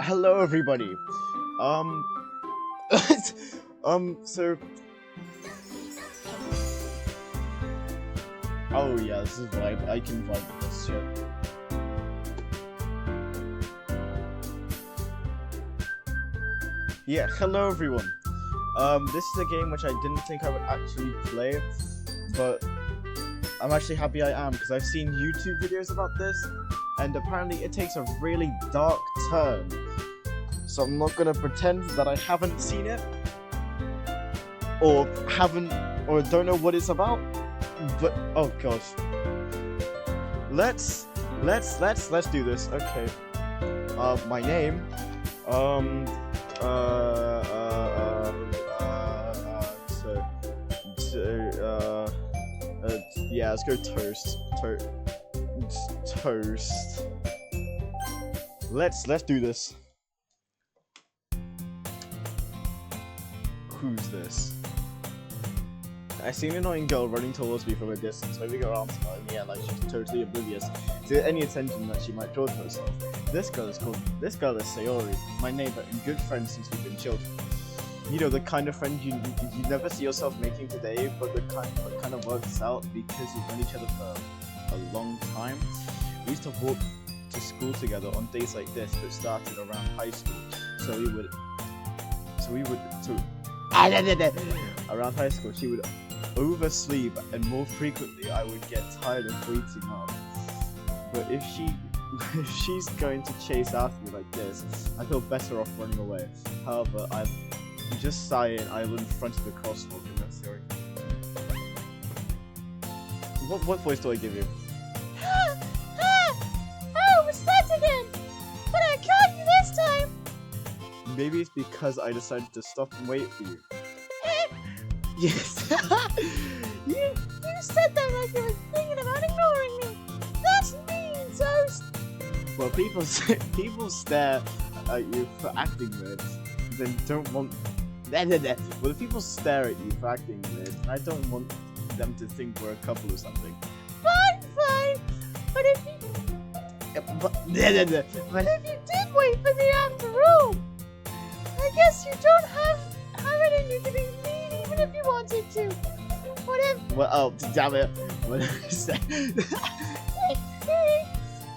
Hello, everybody. Um, so, oh yeah, this is vibe. I can vibe with this shit. Yeah, hello, everyone. This is a game which I didn't think I would actually play, but I'm actually happy I am because I've seen YouTube videos about this, and apparently it takes a really dark turn. So I'm not gonna pretend that I haven't seen it, or don't know what it's about. But oh gosh, let's do this. Okay. My name. Yeah, let's go toast. Toast. Let's do this. Who's this? I see an annoying girl running towards me from a distance, waving her arms about in the air like she's totally oblivious to any attention that she might draw to herself. This girl is Sayori, my neighbor and good friend since we've been children. You know, the kind of friend you never see yourself making today, but the kind of works out because you've known each other for a long time. We used to walk to school together on days like this, but started around high school, around high school, she would oversleep, and more frequently, I would get tired of waiting up. But if she's going to chase after me like this, I feel better off running away. However, I'm just sighing idle in front of the crosswalk in that theory. What voice do I give you? Oh, it's that again! But I caught you this time! Maybe it's because I decided to stop and wait for you. Yes! you said that like you were thinking about ignoring me! That's mean, Toast! Well, people stare at you for acting weird, then don't want... Well, if people stare at you for acting weird, I don't want them to think we're a couple or something. Fine! But if you... But if you did wait for me after all, I guess you don't have it in you to be mean even if you wanted to. Whatever. Well, oh, damn it. What did I say?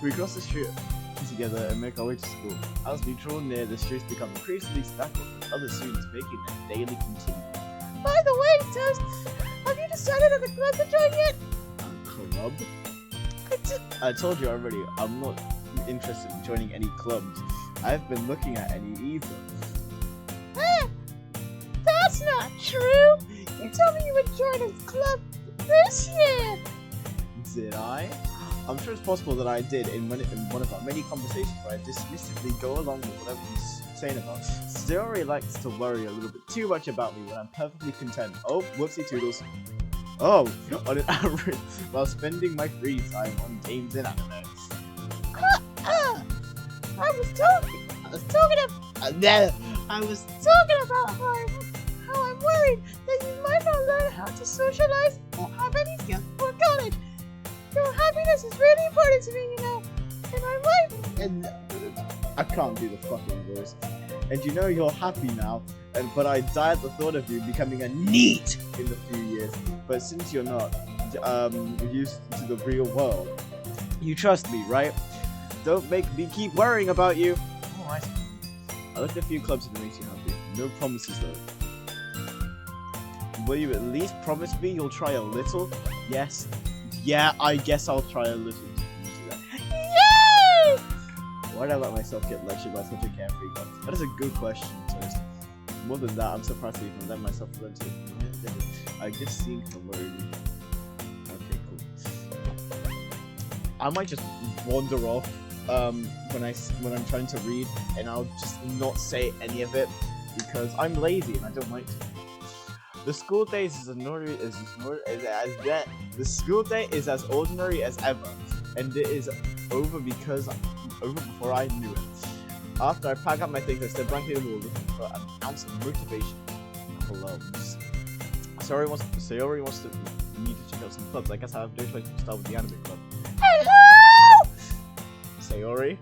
We cross the street together and make our way to school. As we draw near, the streets become increasingly stacked with other students making their daily continue. By the way, Toast, have you decided on a club to join yet? A club? I told you already, I'm not interested in joining any clubs. I've been looking at any either. That's not true! You told me you would join a club this year! Did I? I'm sure it's possible that I did in one of our many conversations where I dismissively go along with whatever he's saying about. Sayori likes to worry a little bit too much about me when I'm perfectly content. Oh, whoopsie toodles. Oh, on an average, while spending my free time on games and anime. I was talking about how I'm worried that you might not learn how to socialize or have any skills for college. Your happiness is really important to me, you know. Am I right? And I can't do the fucking voice. And you know you're happy now, but I die at the thought of you becoming a NEET in a few years. But since you're not used to the real world, you trust me, right? Don't make me keep worrying about you. Oh, I suppose. I looked at a few clubs if it makes you happy. No promises though. Will you at least promise me you'll try a little? Yes. Yeah, I guess I'll try a little. Yay! Why did I let myself get lectured by such a carefree girl? That is a good question, Toast. More than that, I'm surprised I even let myself learn to. I just seem to worry. Okay, cool. I might just wander off when I'm trying to read, and I'll just not say any of it because I'm lazy and I don't like to. The school day is the school day is as ordinary as ever, and it is over before I knew it. After I pack up my things, I step blankly in the wall looking for an ounce of motivation. Clubs. Sayori wants to me to check out some clubs. I guess I have no choice to start with the anime club. Hello! Sayori?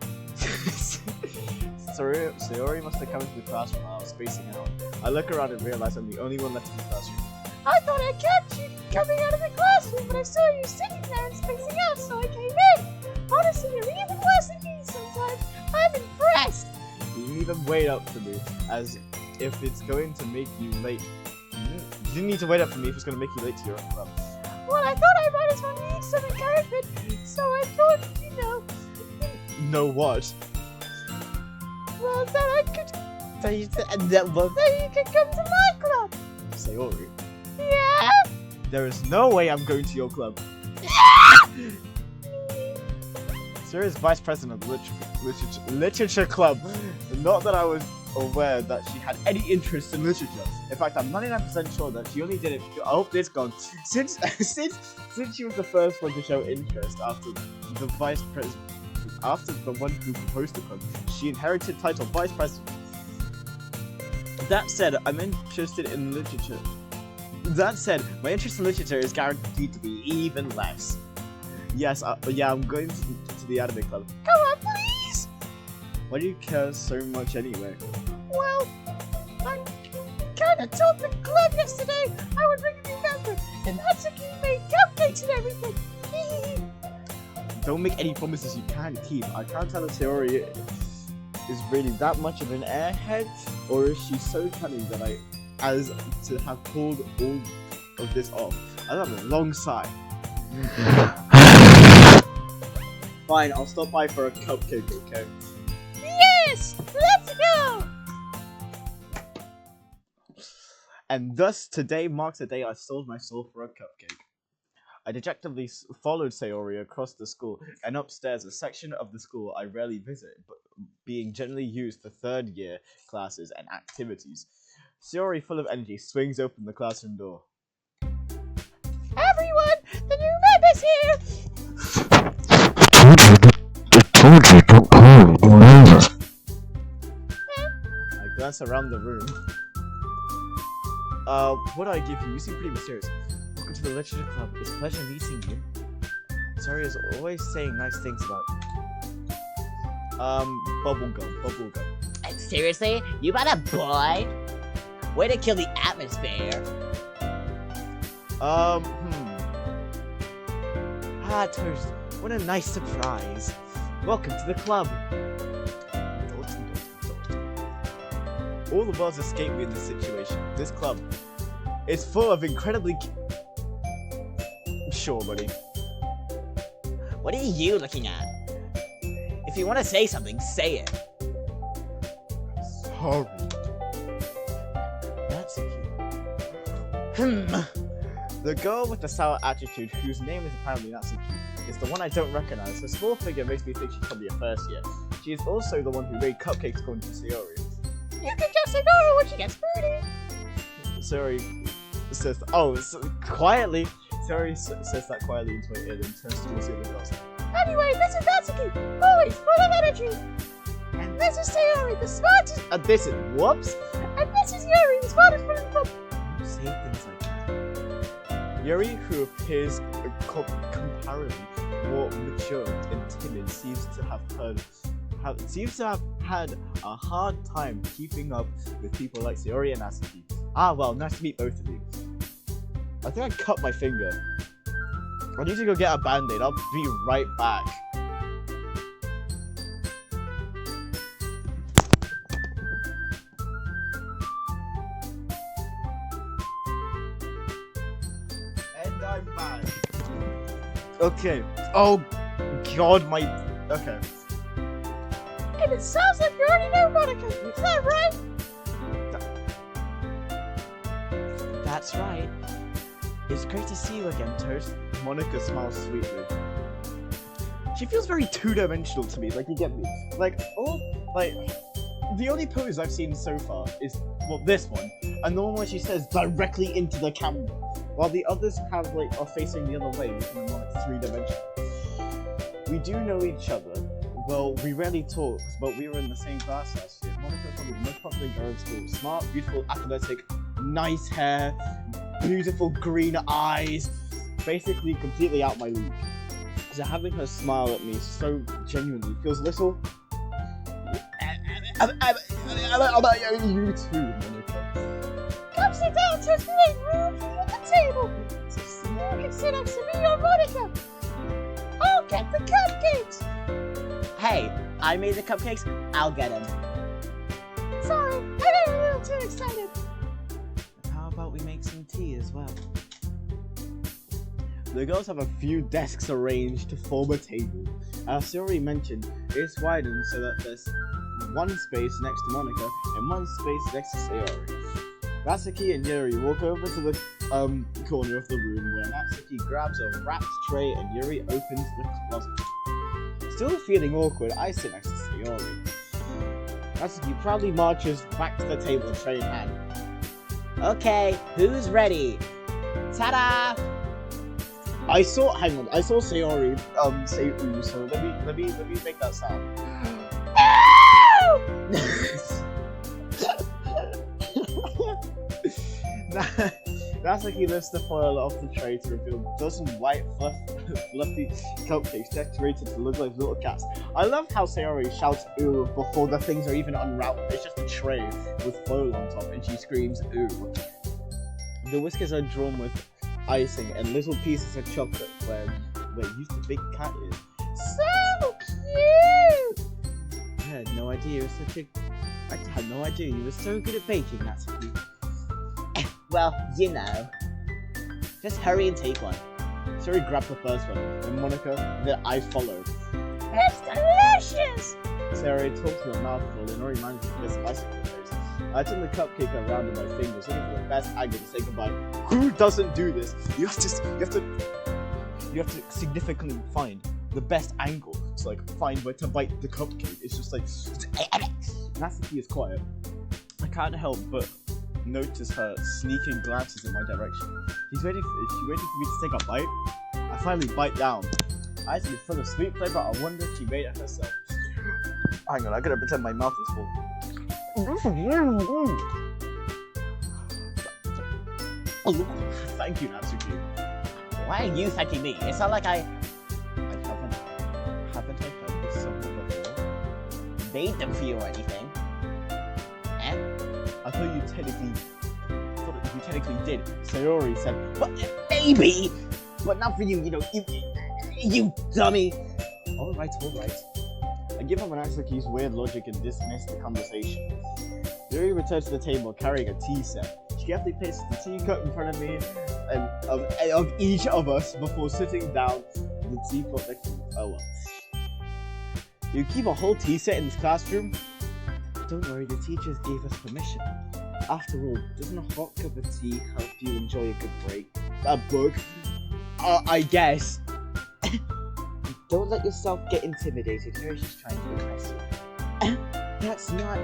Sayori must have come into the classroom while I was spacing out. I look around and realize I'm the only one left in the classroom. I thought I catch you coming out of the classroom, but I saw you sitting there and spacing out, so I came in. Honestly, you're even worse than me sometimes. I'm impressed. You didn't even wait up for me, as if it's going to make you late. You didn't need to wait up for me if it's going to make you late to your own club. Well, I thought I might as well need some encouragement, so I thought, you know... Know what? Well, that I could... That you that you could come to my club. Sayori, Yeah? there is no way I'm going to your club. Sayori is vice president of the literature club. Not that I was aware that she had any interest in literature. In fact, I'm 99% sure that she only did it. Oh, it's gone. Since she was the first one to show interest after the vice president, after the one who proposed the club, she inherited title vice president. That said, I'm interested in literature. That said, my interest in literature is guaranteed to be even less. Yes, yeah, I'm going to the anime club. Come on, please! Why do you care so much anyway? Well, I kinda told the club yesterday I would bring a new member, and Natsuki made cupcakes and everything. Don't make any promises you can't keep. I can't tell if Sayori is really that much of an airhead, or is she so cunning that as to have pulled all of this off. I have a long sigh. Fine, I'll stop by for a cupcake, okay? Yes! Let's go! And thus, today marks the day I sold my soul for a cupcake. I dejectedly followed Sayori across the school and upstairs, a section of the school I rarely visit, but being generally used for third year classes and activities. Sayori, full of energy, swings open the classroom door. Everyone, the new member's here! I glance around the room. What do I give you? You seem pretty mysterious. Welcome to the Literature Club. It's a pleasure meeting you. Sayori is always saying nice things about bubblegum. Seriously? You got a boy? Way to kill the atmosphere. Toast. What a nice surprise. Welcome to the club. All the words escape me in this situation. This club is full of incredibly... Sure, buddy. What are you looking at? If you want to say something, say it. Sorry. Natsuki. The girl with the sour attitude, whose name is apparently Natsuki, is the one I don't recognize. Her small figure makes me think she's probably a first year. She is also the one who made cupcakes according to Sayori. You can just ignore her when she gets pretty. Sayori says, quietly. Sayori says that quietly into my ear and turns towards the other girls. Anyway, this is Natsuki, always full of energy. And this is Sayori, the smartest. And this is, whoops. And this is Yuri, the smartest one in the club. You say things like that. Yuri, who appears comparatively more mature and timid, seems to have had a hard time keeping up with people like Sayori and Natsuki. Ah, well, nice to meet both of you. I think I cut my finger. I need to go get a band-aid. I'll be right back. And I'm back. Okay. Oh, God, my... Okay. And it sounds like you already know Monica, is that right? That's right. It's great to see you again, Toast. Monica smiles sweetly. She feels very two-dimensional to me, like, you get me? The only pose I've seen so far is, well, this one, and the one where she says directly into the camera, while the others are facing the other way, making them more like three-dimensional. We do know each other. Well, we rarely talk, but we were in the same class last year. Monica is probably the most popular girl in school. Smart, beautiful, athletic, nice hair, beautiful green eyes, basically completely out my league. So having her smile at me so genuinely feels a little... You too, Monica. Come sit down, just make room for the table. So you can sit next to me or Monica. I'll get the cupcakes. Hey, I made the cupcakes. I'll get them. Sorry, I got a little too excited. How about we make some tea as well? The girls have a few desks arranged to form a table. As Sayori mentioned, it's widened so that there's one space next to Monica and one space next to Sayori. Natsuki and Yuri walk over to the corner of the room where Natsuki grabs a wrapped tray and Yuri opens the closet. Still feeling awkward, I sit next to Sayori. Natsuki proudly marches back to the table, tray in hand. Okay, who's ready? Ta-da! I saw Sayori say ooh, so let me make that sound. Natsuki lifts the foil off the tray to reveal a dozen white, fluffy cupcakes decorated to look like little cats. I love how Sayori shouts ooh before the things are even unwrapped. It's just a tray with foil on top and she screams ooh. The whiskers are drawn with icing and little pieces of chocolate where the big cat is. So cute! I had no idea you were so good at baking, Natsuki. Well, you know. Just hurry and take one. Sayori grabbed the first one, and Monica, then I followed. It's delicious! Sayori talks with a mouthful and already manages to get some icing on her face. I turn the cupcake around in my fingers, looking for the best angle to say goodbye. Who doesn't do this? You have to significantly find the best angle to find where to bite the cupcake. It's just like Natsuki is quiet. I can't help but notice her sneaking glances in my direction. Is she ready for me to take a bite? I finally bite down. Eyes are full of sweet flavor. I wonder if she made it herself. Hang on, I gotta pretend my mouth is full. Thank you, Natsuki. Why are you thanking me? It's not like I haven't I heard this song before? made them for you or anything. Eh? I thought you technically did. Sayori said, But maybe! But not for you, you dummy! Alright. I give up on Natsuki's weird logic and dismiss the conversation. Yuri returns to the table carrying a tea set. She carefully places the teacup in front of me and of each of us before sitting down in the teapot next to me. Oh well. You keep a whole tea set in this classroom? Don't worry, the teachers gave us permission. After all, doesn't a hot cup of tea help you enjoy a good break? A book? I guess. Don't let yourself get intimidated. Yuri's just trying to impress you. That's not...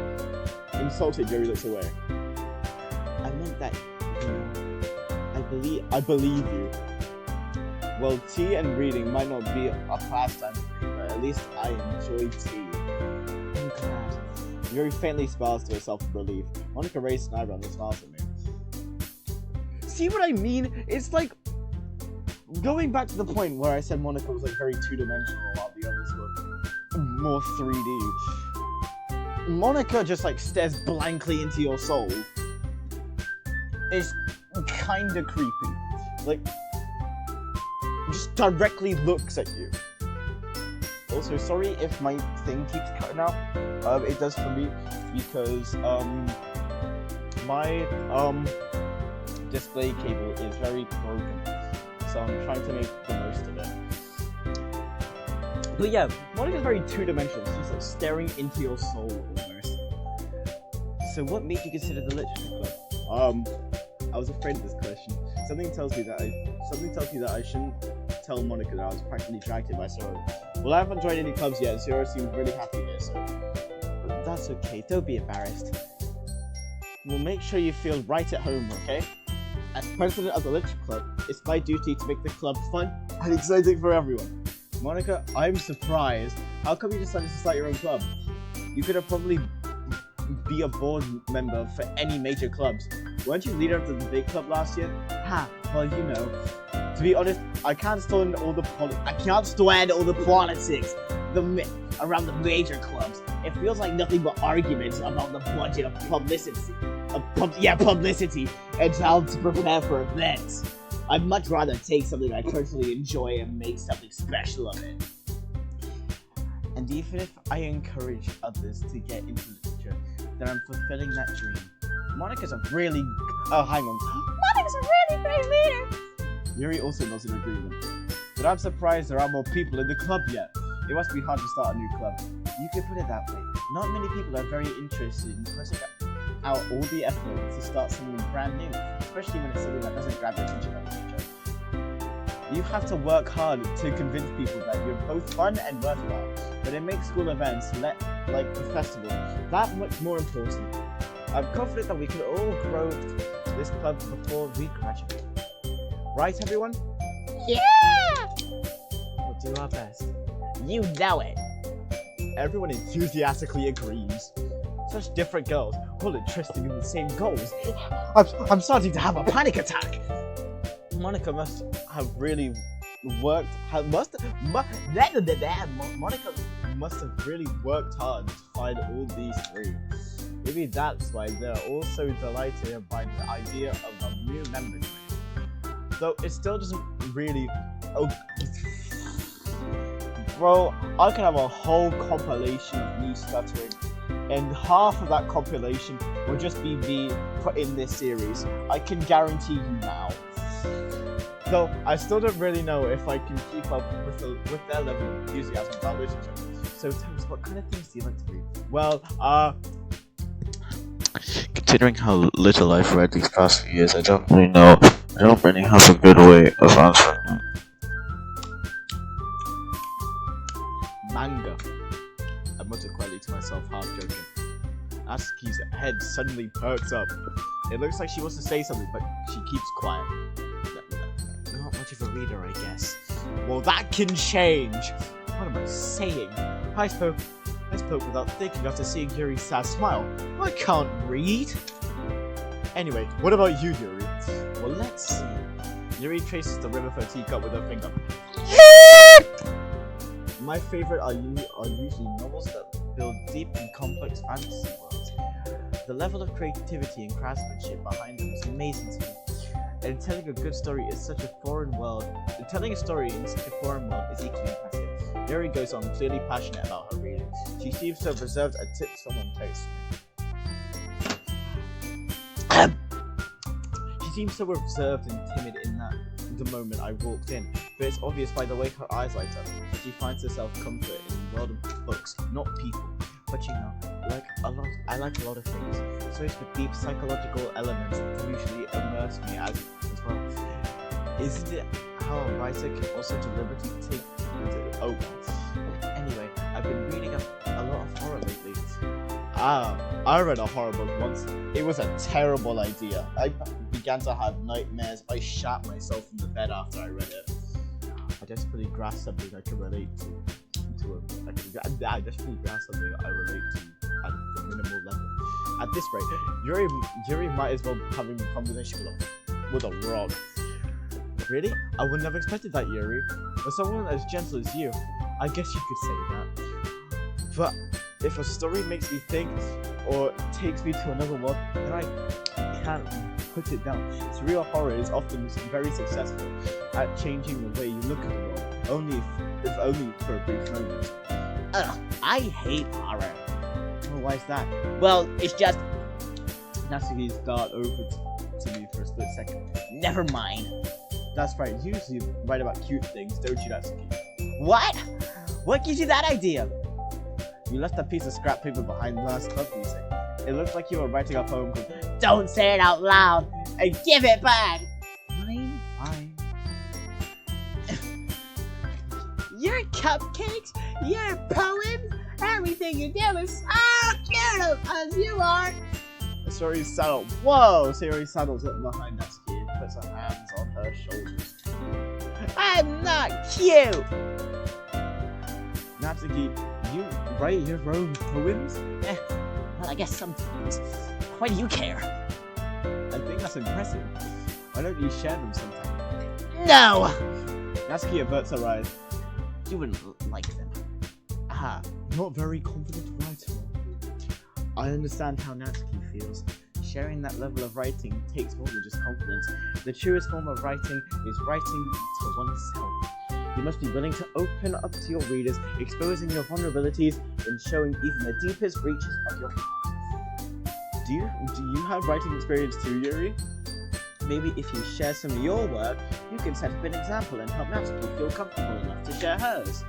Insulted, Yuri looks away. I meant that, I believe you. Well, tea and reading might not be a pastime for me, but at least I enjoy tea. I'm glad. Yuri faintly smiles to herself with relief. Monica raises an eyebrow and smiles at me. See what I mean? It's like... Going back to the point where I said Monica was very two-dimensional while the others were more 3D. Monica just stares blankly into your soul. It's kinda creepy. Just directly looks at you. Also, sorry if my thing keeps cutting out. It does for me because my display cable is very broken. So I'm trying to make the most of it. But yeah, Monica's very two-dimensional. She's staring into your soul almost. So what made you consider the literature club? I was afraid of this question. Something tells me that I shouldn't tell Monica that I was practically dragged here by Sayori. Well, I haven't joined any clubs yet, and Sayori seems really happy here, so that's okay. Don't be embarrassed. We'll make sure you feel right at home, okay? As president of the literature club, it's my duty to make the club fun and exciting for everyone. Monica, I'm surprised. How come you decided to start your own club? You could have probably be a board member for any major clubs. Weren't you leader of the big club last year? Ha, well, to be honest, I can't stand all the politics around the major clubs. It feels like nothing but arguments about the budget of publicity. Publicity, and how to prepare for events. I'd much rather take something I personally enjoy and make something special of it. And even if I encourage others to get into literature, then I'm fulfilling that dream. Monica's a really... Oh, hang on. Monica's a really great leader. Yuri also knows an agreement. But I'm surprised there aren't more people in the club yet. It must be hard to start a new club. You could put it that way. Not many people are very interested in putting out all the effort to start something brand new, especially when it's something that doesn't grab your attention at literature. You have to work hard to convince people that you're both fun and worthwhile, but it makes school events, like the festival, that much more important. I'm confident that we can all grow this club before we graduate. Right, everyone? Yeah! We'll do our best. You know it. Everyone enthusiastically agrees. Such different girls, all interested in the same goals. I'm starting to have a panic attack. Monica must have really worked. Monica must have really worked hard to find all these three. Maybe that's why they're all so delighted by the idea of a new member. Though it still doesn't really. Oh, bro, I could have a whole compilation of me stuttering, and half of that compilation will just be me put in this series. I can guarantee you now. Though I still don't really know if I can keep up with their level of enthusiasm about literature. So tell us, what kind of things do you like to read? Well, Considering how little I've read these past few years, I don't really have a good way of answering that. Manga. I muttered quietly to myself, half joking. Asuki's head suddenly perks up. It looks like she wants to say something, but she keeps quiet. Not much of a reader, I guess. Well, that can change! What am I saying? I spoke without thinking after seeing Yuri's sad smile. I can't read! Anyway, what about you, Yuri? Well, let's see. Yuri traces the rim of her teacup with her finger. My favorite are usually novels that build deep and complex fantasy worlds. The level of creativity and craftsmanship behind them is amazing to me. And telling a good story in such a foreign world is equally impressive. Yuri goes on, clearly passionate about her reading. She seems to have reserved a tip someone takes. She seems so reserved and timid in the moment I walked in, but it's obvious by the way her eyes light up. She finds herself comfort in the world of books, not people. But you know, I like a lot of things, so it's the deep psychological elements that usually immerse me as well. Isn't it how a writer can also deliberately take... Oh, anyway, I've been reading a lot of horror lately. I read a horror book once. It was a terrible idea. I began to have nightmares. I shat myself in the bed after I read it. I desperately grasped something I can relate to. I desperately grasped something I relate to at the minimal level. At this rate, Yuri might as well be having a conversation with a rock. Really? I wouldn't have expected that, Yuri. For someone as gentle as you, I guess you could say that. But if a story makes me think or takes me to another world, then I can't put it down. Surreal horror is often very successful at changing the way you look at the world, if only for a brief moment. Ugh, I hate horror. Oh, why is that? Well, it's just... Natsuki's dart over to me for a split second. Never mind. That's right, you usually write about cute things, don't you, Natsuki? What? What gives you that idea? You left a piece of scrap paper behind last club meeting. It looked like you were writing a poem called... Don't say it out loud and give it back! Fine. Your cupcakes, your poems, everything you do is so cute as you are! Sayori saddles. Whoa! Sayori saddles up behind Natsuki and puts her hands on her shoulders. I'm not cute! Natsuki, you write your own poems? Well, I guess sometimes. Why do you care? I think that's impressive. Why don't you share them sometime? No! Natsuki averts her eyes. You wouldn't like them. Haha, not very confident writer. I understand how Natsuki feels. Sharing that level of writing takes more than just confidence. The truest form of writing is writing to oneself. You must be willing to open up to your readers, exposing your vulnerabilities and showing even the deepest reaches of your heart. Do you have writing experience too, Yuri? Maybe if you share some of your work, you can set up an example and help Natsuki feel comfortable enough to share hers.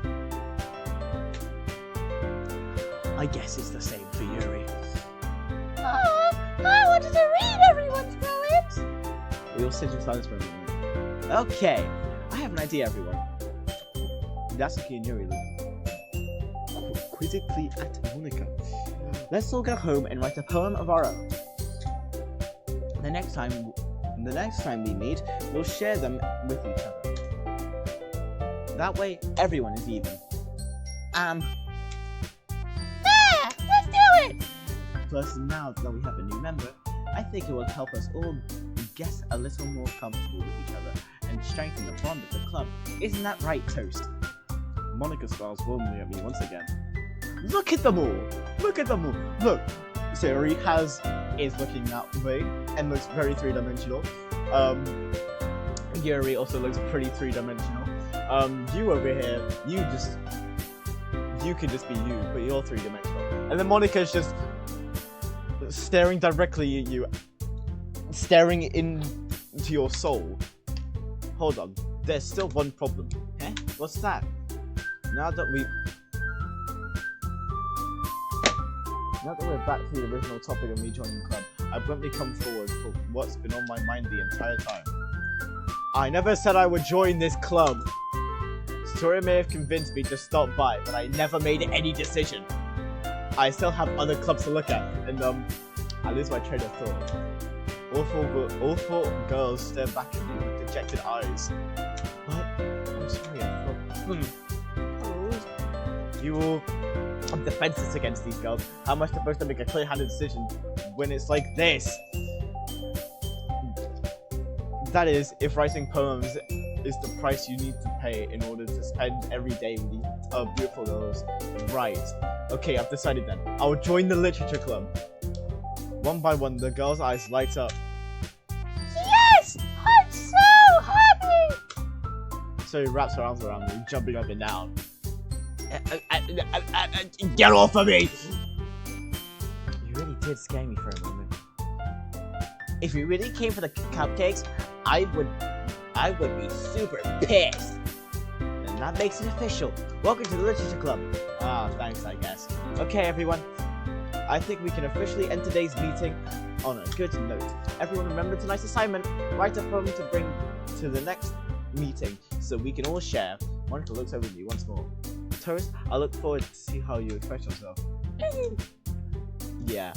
I guess it's the same for Yuri. I wanted to read everyone's poems. We'll sit in silence for a moment. Okay, I have an idea, everyone. Natsuki and Yuri look quizzically at Monica. Let's all go home and write a poem of our own. The next time we meet, we'll share them with each other. That way, everyone is even. Let's do it. Plus, now that we have a new member, I think it will help us all get a little more comfortable with each other and strengthen the bond of the club. Isn't that right, Toast? Monica smiles warmly at me once again. Look at them all! Look at them all! Look! Sayori is looking that way and looks very three-dimensional. Yuri also looks pretty three-dimensional. You over here, you can just be you, but you're three-dimensional. And then Monica's just staring directly at you, staring into your soul. Hold on, there's still one problem. Eh? What's that? Now that we're back to the original topic of me joining the club, I bluntly come forward for what's been on my mind the entire time. I never said I would join this club. Story may have convinced me to stop by, but I never made any decision. I still have other clubs to look at, and I lose my train of thought. All four girls stare back at me with dejected eyes. What? I'm sorry, I thought... You all have defenses against these girls. How am I supposed to make a clear-handed decision when it's like this? That is, if writing poems is the price you need to pay in order to spend every day with these beautiful girls. Right. Okay, I've decided then. I'll join the literature club. One by one, the girls' eyes light up. Yes! I'm so happy! So he wraps her arms around me, jumping up and down. Get off of me! You really did scare me for a moment. If you really came for the cupcakes, I would be super pissed. And that makes it official. Welcome to the literature club. Ah, thanks, I guess. Okay, everyone. I think we can officially end today's meeting on a good note. Everyone remember tonight's assignment. Write a poem to bring to the next meeting so we can all share. Monica looks over me once more. Toast, I look forward to see how you express yourself. Yeah.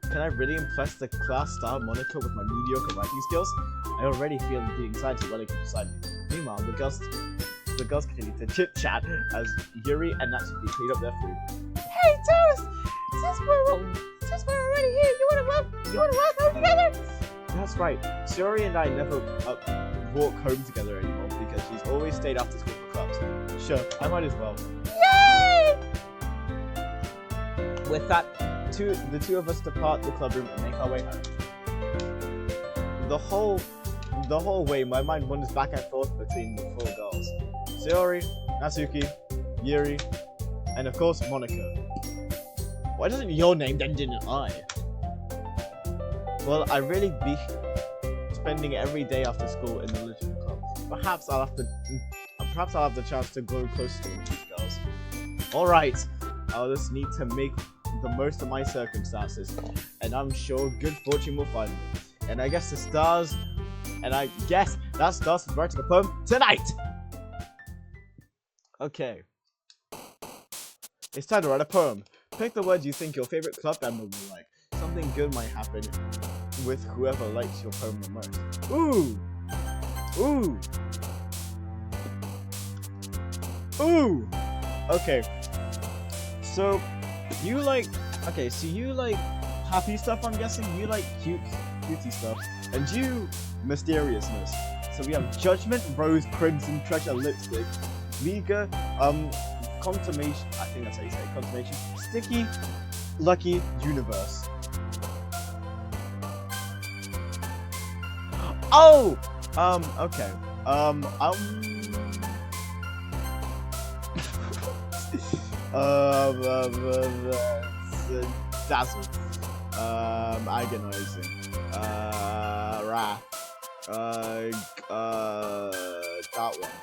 Can I really impress the class star Monica with my mediocre writing skills? I already feel the anxiety welling up inside me. Meanwhile, the girls continue to chit-chat as Yuri and Natsuki clean up their food. Hey, Toast! Since we're already here, you wanna walk home together? That's right. Sayori and I never walk home together anymore because she's always stayed after school for clubs. Sure, I might as well. Yay! With that, the two of us depart the club room and make our way home. The whole way, my mind wanders back and forth between the four girls. Sayori, Natsuki, Yuri, and of course, Monica. Why doesn't your name end in an I? Well, I really be spending every day after school in the literature club. Perhaps I'll have the chance to grow closer to these girls. Alright, I'll just need to make the most of my circumstances, and I'm sure good fortune will find me. And I guess that stars for writing a poem tonight! Okay. It's time to write a poem. Pick the words you think your favorite club member will like. Something good might happen with whoever likes your poem the most. Ooh! Ooh! Ooh! Okay. So, you like happy stuff, I'm guessing? You like cutesy stuff. And you, mysteriousness. So we have Judgment, Rose, Crimson, Treasure, Lipstick, Liga, consummation. I think that's how you say it. Consummation. Sticky, lucky universe. Oh. Okay. Dazzle. Agonizing. Wrath. That one.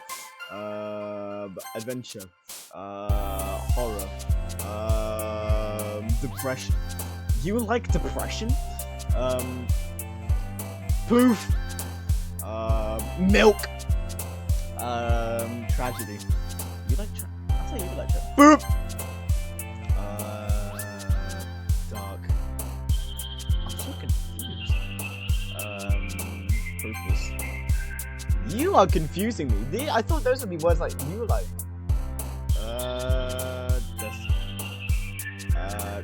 Adventure. Horror. Depression. You like depression? Poof. Milk. Tragedy. You like I thought you like tragedy. Boop. Dark. I'm so confused. Purpose. You are confusing me. I thought those would be words like you were like.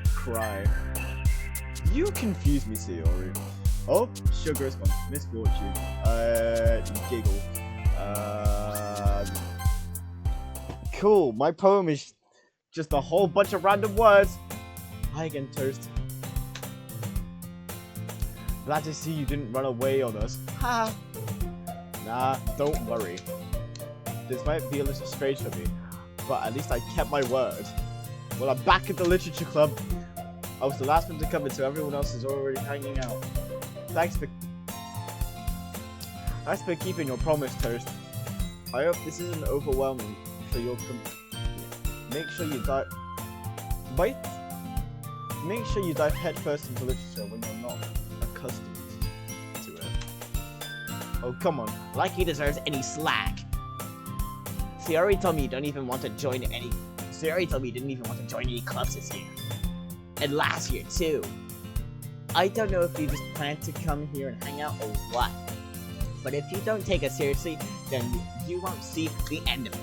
Cry. You confuse me, Sayori. Oh, sugar is gone. Misfortune. Giggle. Cool. My poem is just a whole bunch of random words. Hi again, Toast. Glad to see you didn't run away on us. Ha! Nah, don't worry. This might be a little strange for me, but at least I kept my word. Well, I'm back at the literature club. I was the last one to come in, so everyone else is already hanging out. Thanks for keeping your promise, Toast. I hope this isn't overwhelming, so you'll make sure you dive headfirst into literature when you're not accustomed to it. Oh, come on. Like he deserves any slack. Sayori told me you didn't even want to join any clubs this year. And last year, too. I don't know if you just plan to come here and hang out or what. But if you don't take us seriously, then you won't see the end of it.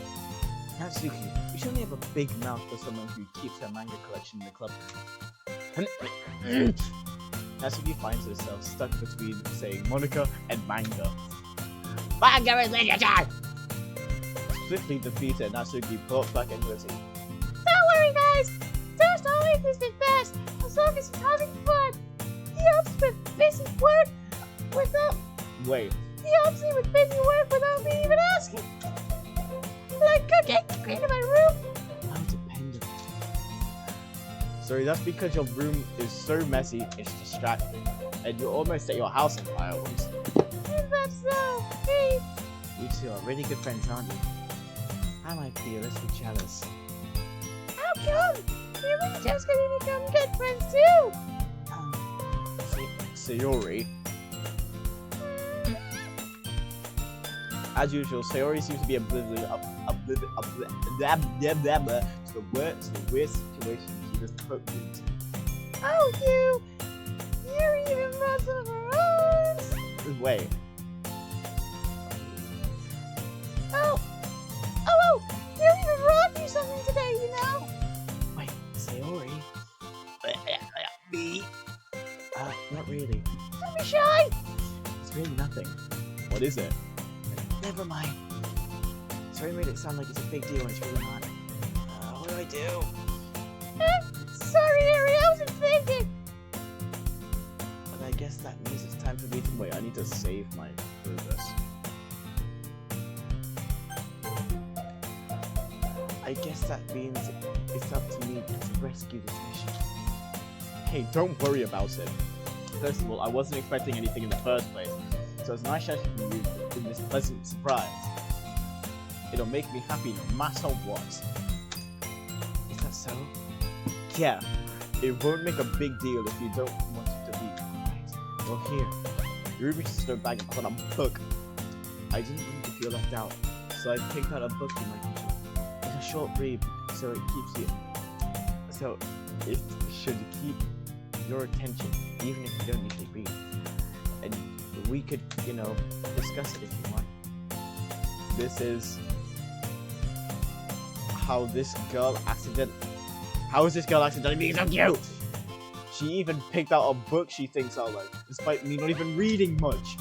Natsuki, you shouldn't have a big mouth for someone who keeps her manga collection in the club. Natsuki finds herself stuck between saying Monica and manga. Manga is literature! Swiftly defeated, Natsuki pulls back into her seat. Don't worry, guys. Toast always is the best, as long as he's having fun. He helps me with busy work without me even asking. Like cooking, cleaning my room. How dependent. Sorry, that's because your room is so messy, it's distracting. And you're almost at your house in fire once. Is that so? Hey. You two are really good friends, aren't you? I might be a little jealous. How come? You and Jessica need to become good friends too. Sayori. As usual, Sayori seems to be oblivious to the weird situation she just put into. Oh, you even brought some of her own. Wait. Oh, you even brought me something today, you know? Wait, Sayori? Me? Not really. Don't be shy. It's really nothing. What is it? Never mind. Sayori made it sound like it's a big deal and it's really not. What do I do? Sorry, Harry, I wasn't thinking. But I guess that means it's time for me to wait. I need to save my progress. I guess that means it's up to me to rescue this mission. Hey, don't worry about it. First of all, I wasn't expecting anything in the first place, so it's nice to from you in this pleasant surprise. It'll make me happy no matter what. Is that so? Yeah, it won't make a big deal if you don't want it to be. Right. Well, here, you reached into her bag and pulled out a book. I didn't want you to feel left out, so I picked out a book in my control. It's a short read, so it should keep your attention, even if you don't usually read. And we could, discuss it if you want. This is how is this girl accidentally being so cute? She even picked out a book she thinks I like, despite me not even reading much.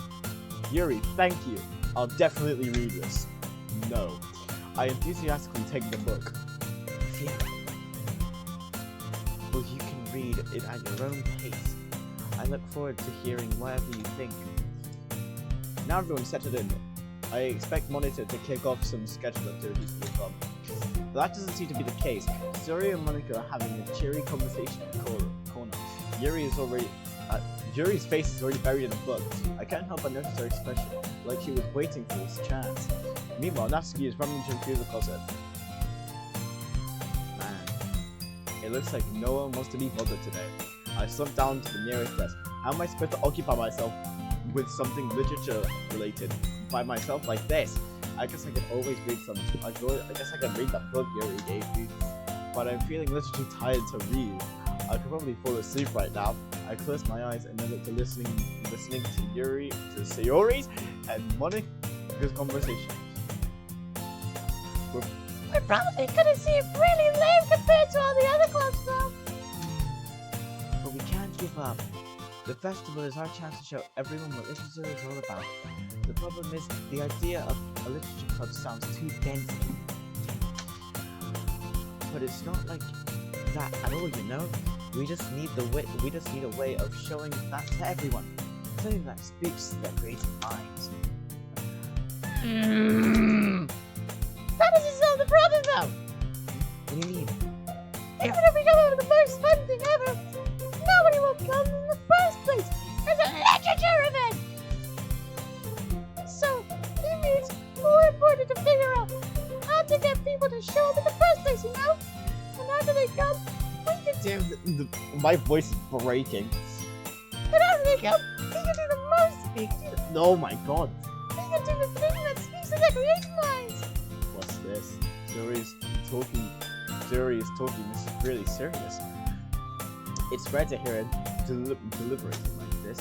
Yuri, thank you. I'll definitely read this. No. I enthusiastically take the book. Well, you can read it at your own pace. I look forward to hearing whatever you think. Now everyone's settled in. I expect Monitor to kick off some scheduled activities for the club. But that doesn't seem to be the case. Suri and Monica are having a cheery conversation in the corner. Yuri's face is already buried in a book. I can't help but notice her expression, like she was waiting for this chance. Meanwhile, Natsuki is rummaging through the closet. Man, it looks like no one wants to be bothered today. I slumped down to the nearest desk. How am I supposed to occupy myself with something literature related by myself like this? I guess I can always read some. I guess I can read that book Yuri gave me, but I'm feeling a little too tired to read. I could probably fall asleep right now. I closed my eyes and then looked to listening to Sayori's and Monica's conversation. We're probably gonna seem really lame compared to all the other clubs, though. But we can't give up. The festival is our chance to show everyone what literature is all about. The problem is, the idea of a literature club sounds too dense. But it's not like that at all, you know? We just need a way of showing that to everyone. Something that speaks to their creative minds. That doesn't solve the problem, though. What do you mean? Even if we come up with the most fun thing ever, nobody will come in the first place. It's a literature event. So it means more important to figure out how to get people to show up in the first place, you know? And after they come, we can Damn, my voice is breaking. And after they come, we can do the most. Oh my god. We can do the thing that speaks to their creative minds. What's this? Zuri is talking. This is really serious. It's rare to hear her deliberating like this.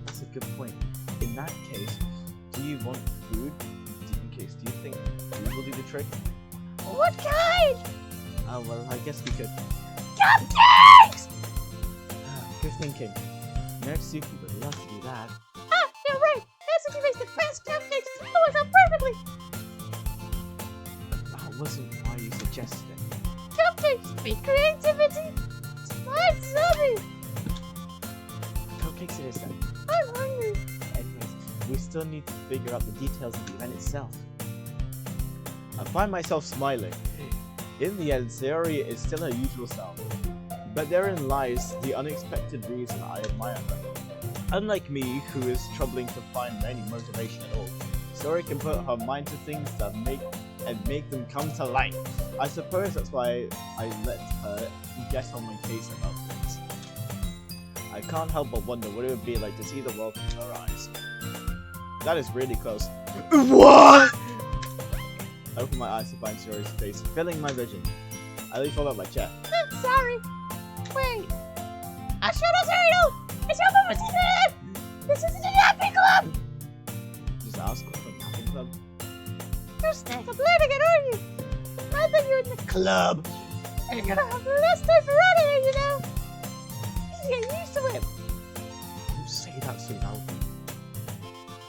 That's a good point. In that case, do you want food? Do you think food will do the trick? What kind? Well, I guess we could. Cupcakes! Good thinking. Natsuki would love to do that. Ah, you're right. Natsuki makes the best cupcakes. It works out perfectly. That wasn't why you suggested it. Cupcakes, big creativity. Smart zombie. Cupcakes it is then. I'm hungry. Anyways, we still need to figure out the details of the event itself. I find myself smiling. In the end, Sayori is still her usual self. But therein lies the unexpected reason I admire her. Unlike me, who is struggling to find any motivation at all, Sayori can put her mind to things that make them come to life. I suppose that's why I let her get on my case about things. I can't help but wonder what it would be like to see the world through her eyes. That is really close. What? I open my eyes to find Sayori's face, filling my vision. I leaf all out my chair. Sorry. Wait. Ashura It's over for season! This isn't a napping club! Just ask for a napping club. You're still complaining it, aren't you? I thought you were in the Club! and you're gonna have less time for running, you know? You get used to it. Don't say that so loudly.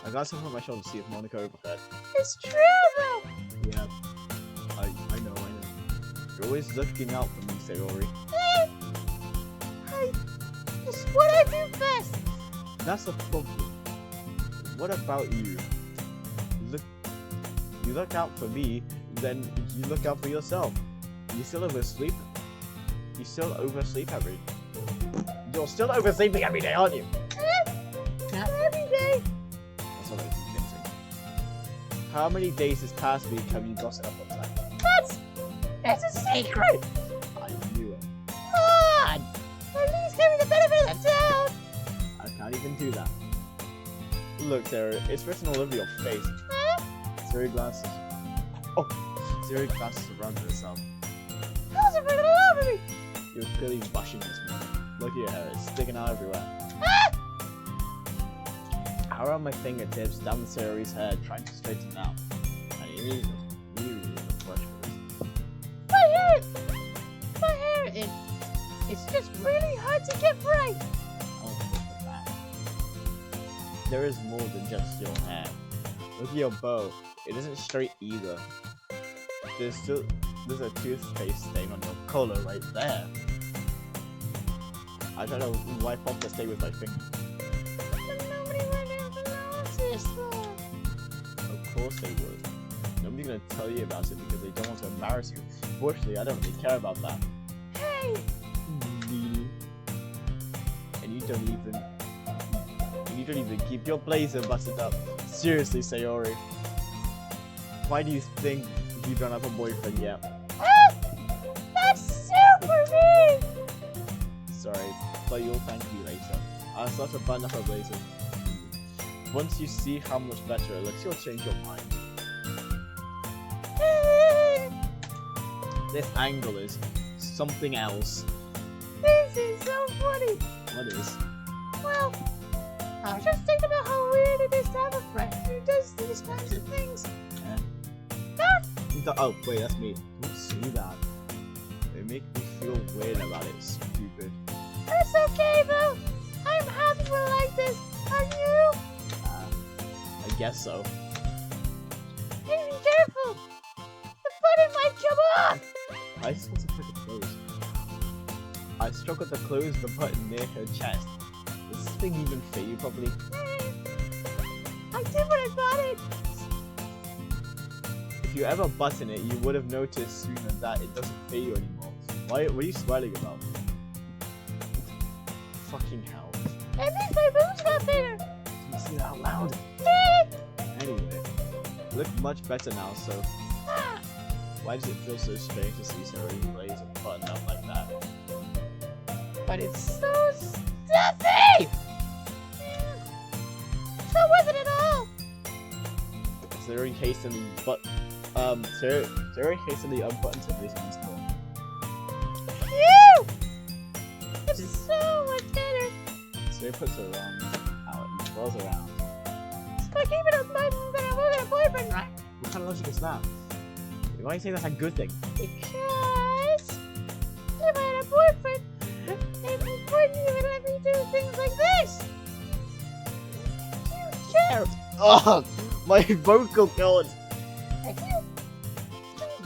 I glance over my shoulder to see if Monica overheard. It's true, though. Yeah, I know. You're always looking out for me, Sayori. It's what I do best. That's the problem. What about you? You look out for me, then you look out for yourself. You still oversleep? You're still oversleeping every day, aren't you? Not every day. That's what I keep thinking. How many days this past week have you gossiped up on time? That's a secret. I knew it. Come on. At least give me the benefit of the doubt. I can't even do that. Look, Sarah, it's written all over your face. Huh? Sarah glances around at herself. How's it written all over me? You're clearly blushing this morning. Look at your hair, it's sticking out everywhere. Ah! I run my fingertips down Sayori's hair, trying to straighten it out. And you need a brush for this. My hair, it's just really hard to get right. Oh, look at that. There is more than just your hair. Look at your bow. It isn't straight either. There's a toothpaste stain on your collar right there. I try to wipe off the stain with my finger. But nobody would ever notice that. Of course they would. Nobody's gonna tell you about it because they don't want to embarrass you. Fortunately, I don't really care about that. Hey! Really? And you don't even keep your blazer buttoned up. Seriously, Sayori. Why do you think you don't have a boyfriend yet? Ah! That's super mean! Sorry, but you'll thank me later. I'll start to button up a blazer. Once you see how much better it looks, you'll change your mind. This angle is something else. This is so funny. What is? Well, I was just thinking about how weird it is to have a friend who does these kinds of things. Oh, wait, that's me. Don't say that. They make me feel weird about it, stupid. That's okay though. I'm happy we're like this. Are you? I guess so. Hey, be careful. The button might come off. I just want to put it close. I struck at the close the button near her chest. Does this thing even fit you properly? I did what I wanted. If you ever button it, you would have noticed sooner that it doesn't fit you anymore. What are you smiling about? Fucking hell. At least my boobs got bigger. Didn't say that out loud. Anyway, you look much better now, so why does it feel so strange to see Sarah's blazer buttoned up like that? But it's so stuffy! It's not worth it at all! Sarah hastily unbuttons her blazer and store. Phew! This is so much better! Sarah puts her arm out and twirls around. It's like even a button that I won't get a boyfriend, right? What kind of logic is that? Why do you say that's a good thing? Because if I had a boyfriend, then he wouldn't even let me do things like this! You care! Oh, my vocal cords! If you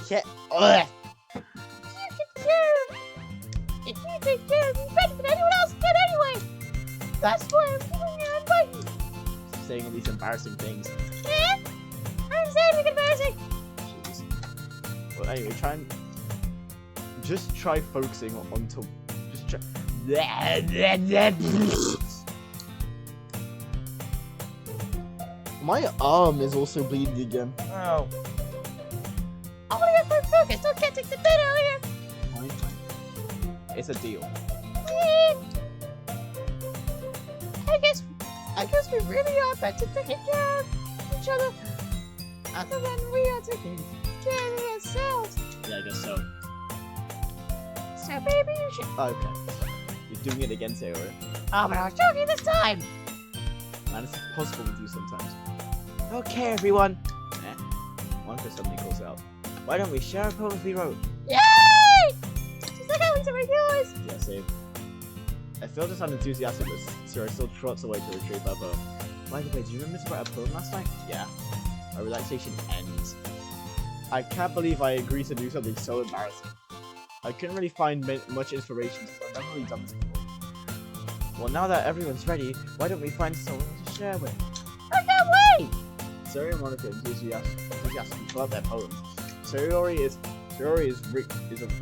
Yeah. Ugh. if you take care of me better than anyone else can anyway! That's why I'm giving you a button! Saying all these embarrassing things. Eh? I'm saying it's embarrassing! Jeez. Well, anyway, just try focusing onto. Just try. My arm is also bleeding again. Oh. I wanna get more focused, don't get the bed earlier! Fine. It's a deal. I guess we really are better taking care of each other other than we are taking care of ourselves. Yeah, I guess so. So maybe you should. Okay. You're doing it again, Sarah. Oh, but I was joking this time. Man, it's impossible with you sometimes. Okay, everyone. One person suddenly calls out. Why don't we share a poem we wrote? Yay! Just like how we were yours. Yeah, same. I feel just unenthusiastic, but Sarah still trots away to retrieve her poem. By the way, do you remember to write a poem last night? Yeah. Our relaxation ends. I can't believe I agreed to do something so embarrassing. I couldn't really find much inspiration since I've never really done this before. Well, now that everyone's ready, why don't we find someone to share with? I can't wait. Sarah and Monica enthusiastically pull out their poems. Sayori is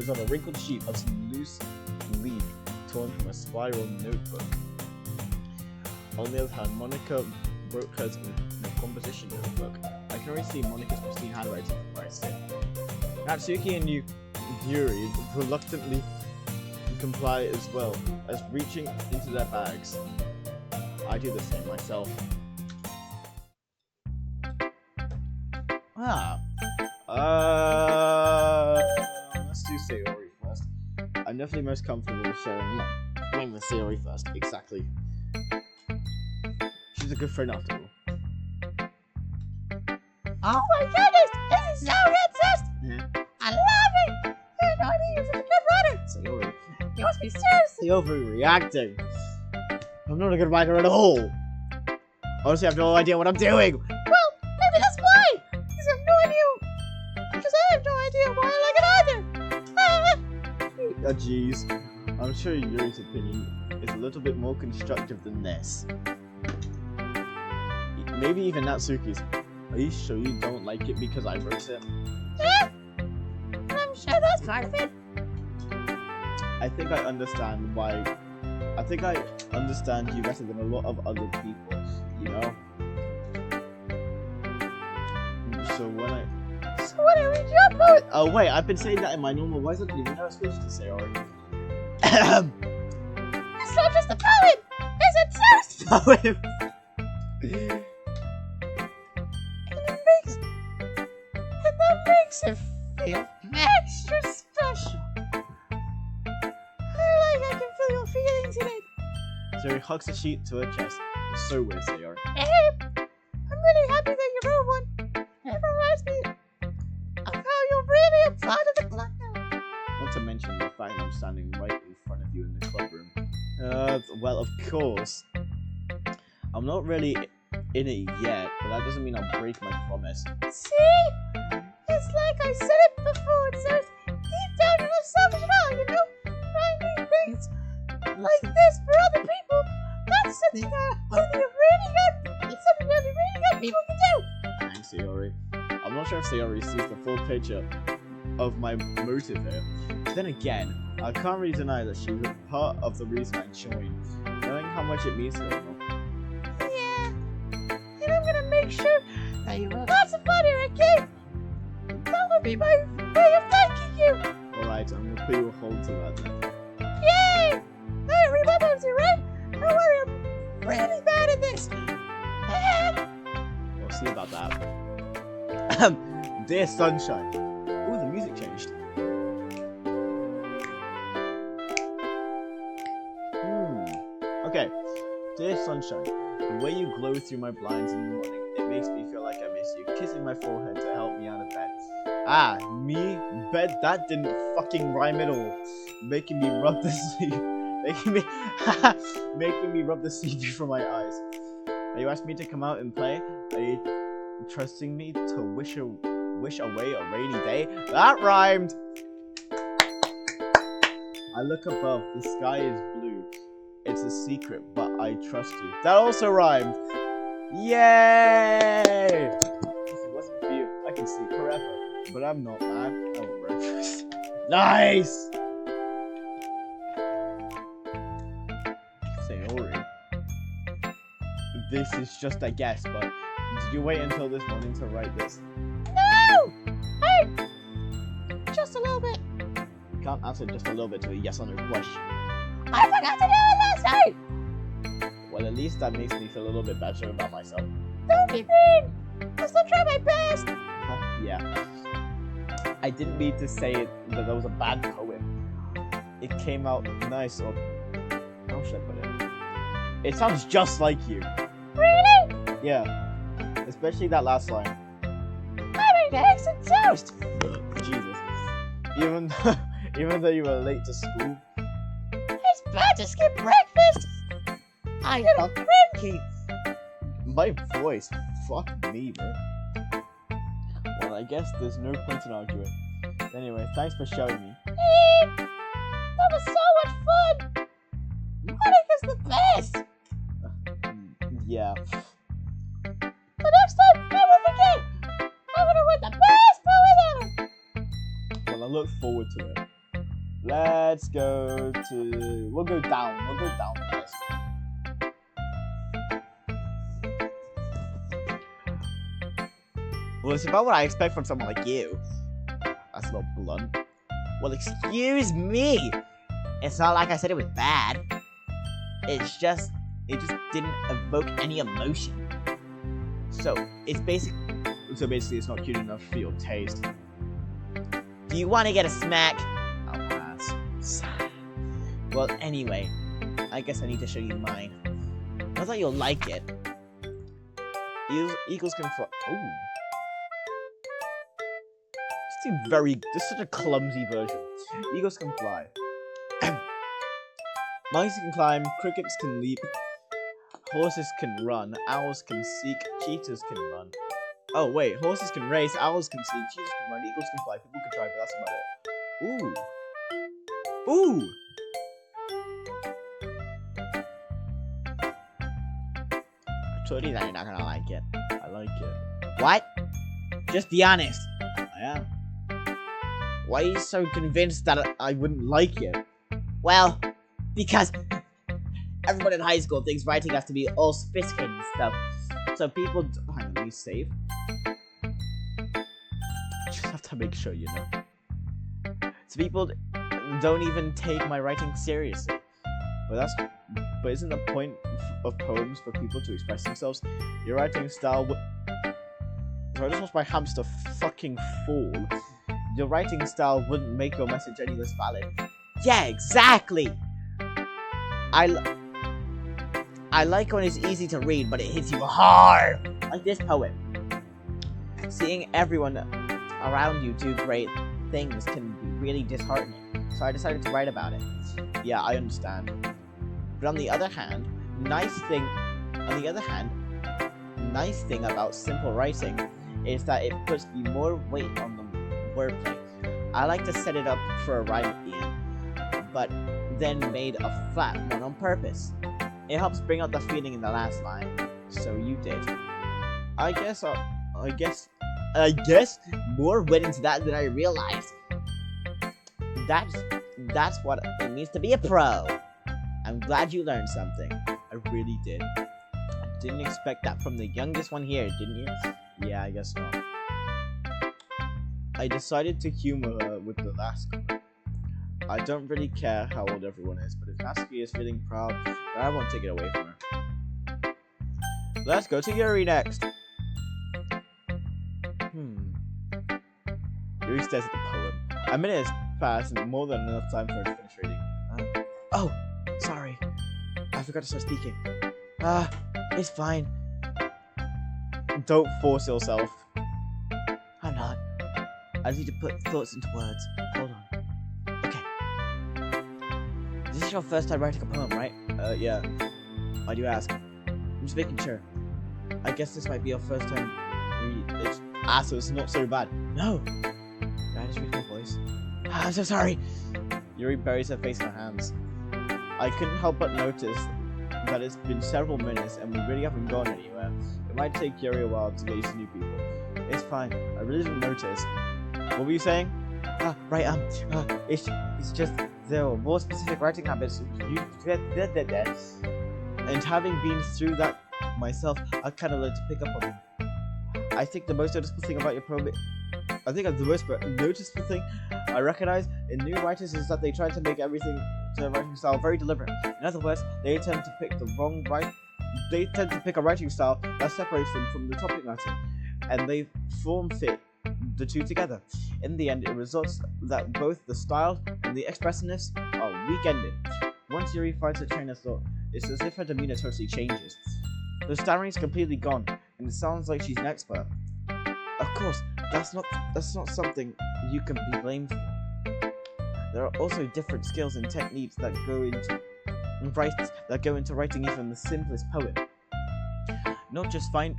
on a wrinkled sheet of some loose leaf torn from a spiral notebook. On the other hand, Monica wrote hers in a composition notebook. I can already see Monica's pristine handwriting from where I sit. Natsuki and Yuri reluctantly comply as well as reaching into their bags. I do the same myself. Let's do Sayori first. I'm definitely most comfortable with sharing with Sayori first. Exactly. She's a good friend after all. Oh my goodness! This is so good, sis! Yeah. I love it! I had no idea you're such a good writer! Sayori. You must be seriously. You're overreacting. I'm not a good writer at all. Honestly, I have no idea what I'm doing. Well, maybe that's why! Because I have no idea. Because I have no idea why I like it either! Jeez. I'm sure Yuri's opinion is a little bit more constructive than this. Maybe even Natsuki's. Are you sure you don't like it because I wrote it? Yeah, I'm sure that's part of it. I think I understand why. I think I understand you better than a lot of other people, you know? So when I read your poem. Oh wait, I've been saying that in my normal voice. I didn't even know I was supposed to say already. It's not just a poem. It's a toast Poem. And that makes it feel extra special. I can feel your feelings in it. So he hugs the sheet to her chest. It's so weird, Sayori. Hey, I'm really happy that you wrote one. It reminds me of how you're really a part of the club now. Not to mention the fact that I'm standing right in front of you in the club room. Well, of course. I'm not really in it yet, but that doesn't mean I'll break my promise. See? It's like I said it before. It says deep down in yourself as well, you know? Trying new things like this for other people, that's something that only really good people can do. Thanks, Sayori. I'm not sure if Sayori sees the full picture of my motive here. Then again, I can't really deny that she's a part of the reason I joined, knowing how much it means to her. Yeah, and I'm gonna make sure that you have lots of fun here, okay? That would be my way of thanking you. Alright, I'm gonna put you a hold to that then. Yay! I remember you, right? Don't worry, I'm really bad at this. We'll see about that. Dear Sunshine. Ooh, the music changed. Okay. Dear Sunshine, the way you glow through my blinds in the morning, it makes me feel like I miss you. Kissing my forehead to help me out of bed. Ah, me? Bed? That didn't fucking rhyme at all. Making me rub the sleep. Making me rub the sleepy from my eyes. Are you asking me to come out and play? Are you trusting me to wish away a rainy day? That rhymed! I look above. The sky is blue. It's a secret, but I trust you. That also rhymed! Yay! If it wasn't for you, I can sleep forever. But I'm not, man. I won't breakfast. Nice! Sayori. This is just a guess, but did you wait until this morning to write this? No! Hey! Just a little bit. You can't answer just a little bit to a yes or no question. I forgot to do it last night! Well, at least that makes me feel a little bit better about myself. Don't be mean! I still try my best! Yeah. I didn't mean to say that was a bad poem. It came out nice, or how should I put it? It sounds just like you. Really? Yeah. Especially that last line. I made eggs and toast! Jesus. Even though you were late to school. It's bad to skip breakfast! I feel cranky! My voice. Fuck me, bro. Well, I guess there's no point in arguing. Anyway, thanks for showing me. That was so much fun! Running is the best! Yeah. The next time, never forget! I'm gonna write the best poem ever! Well, I look forward to it. Let's go to... We'll go down. We'll go down for this. Well, it's about what I expect from someone like you. That's a little blunt. Well, excuse me! It's not like I said it was bad. It just didn't evoke any emotion. So basically it's not cute enough for your taste. Do you want to get a smack? I'll pass. Well, anyway, I guess I need to show you mine. I thought you'll like it. Eagles can fly. Ooh. This is such a clumsy version. Eagles can fly. Monkeys can climb, crickets can leap, horses can run, owls can seek, cheetahs can run. Oh wait, horses can race, owls can seek, cheetahs can run, eagles can fly, people can try, but that's about it. Ooh. Ooh! I told you that you're not gonna like it. I like it. What? Just be honest. I am. Why are you so convinced that I wouldn't like it? Well, because everyone in high school thinks writing has to be all sophisticated and stuff. So people. Hang on, let me save. Just have to make sure, you know. So people don't even take my writing seriously. But isn't the point of poems for people to express themselves? Your writing style Sorry, I just watched my hamster fucking fall. Your writing style wouldn't make your message any less valid. Yeah, exactly. I like when it's easy to read, but it hits you hard. Like this poem. Seeing everyone around you do great things can be really disheartening. So I decided to write about it. Yeah, I understand. But on the other hand, nice thing about simple writing is that it puts more weight on the wordplay. I like to set it up for a rhyme at the end, but then made a flat one on purpose. It helps bring out the feeling in the last line. So you did. I guess more went into that than I realized. That's what it means to be a pro. I'm glad you learned something. I really did. I didn't expect that from the youngest one here, didn't you? Yeah, I guess so. I decided to humor her with the last comment. I don't really care how old everyone is, but if Natsuki is feeling proud, then I won't take it away from her. Let's go to Yuri next. Yuri stares at the poem. A minute has passed and more than enough time for her to finish reading. Oh, sorry. I forgot to start speaking. It's fine. Don't force yourself. I'm not. I need to put thoughts into words. Hold on. Okay. This is your first time writing a poem, right? Yeah. Why do you ask? I'm just making sure. I guess this might be your first time read it. So it's not so bad. No. Can I just read my voice? I'm so sorry. Yuri buries her face in her hands. I couldn't help but notice that it's been several minutes and we really haven't gone anywhere. It might take Yuri a while to get used to new people. It's fine. I really didn't notice. What were you saying? Right, it's just there were more specific writing habits. And having been through that myself, I kind of learned to pick up on them. I think the most noticeable thing about your poem, noticeable thing I recognize in new writers is that they try to make everything to their writing style very deliberate. In other words, they tend to pick a writing style that separates them from the topic matter, and they form fit the two together. In the end, it results that both the style and the expressiveness are weak-ended. Once Yuri finds her train of thought, it's as if her demeanor totally changes. The stammering is completely gone, and it sounds like she's an expert. Of course, that's not something you can be blamed for. There are also different skills and techniques that go into writing even the simplest poem. Not just finding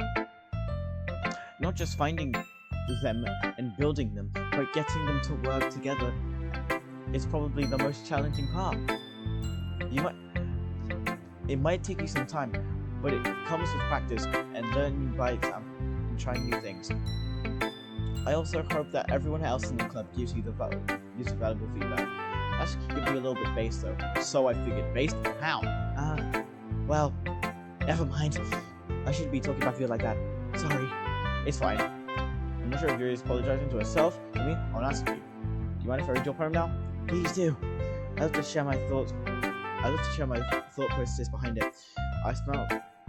them and building them, but getting them to work together is probably the most challenging part. It might take you some time, but it comes with practice and learning by example and trying new things. I also hope that everyone else in the club gives you valuable feedback. I should give you a little bit based though. So I figured, based? How? Well, never mind. I shouldn't be talking about you like that. Sorry. It's fine. I'm not sure if Yuri is apologizing to herself, to me, or Natsuki. Do you mind if I read your poem now? Please do. I'd love to share my thought process behind it.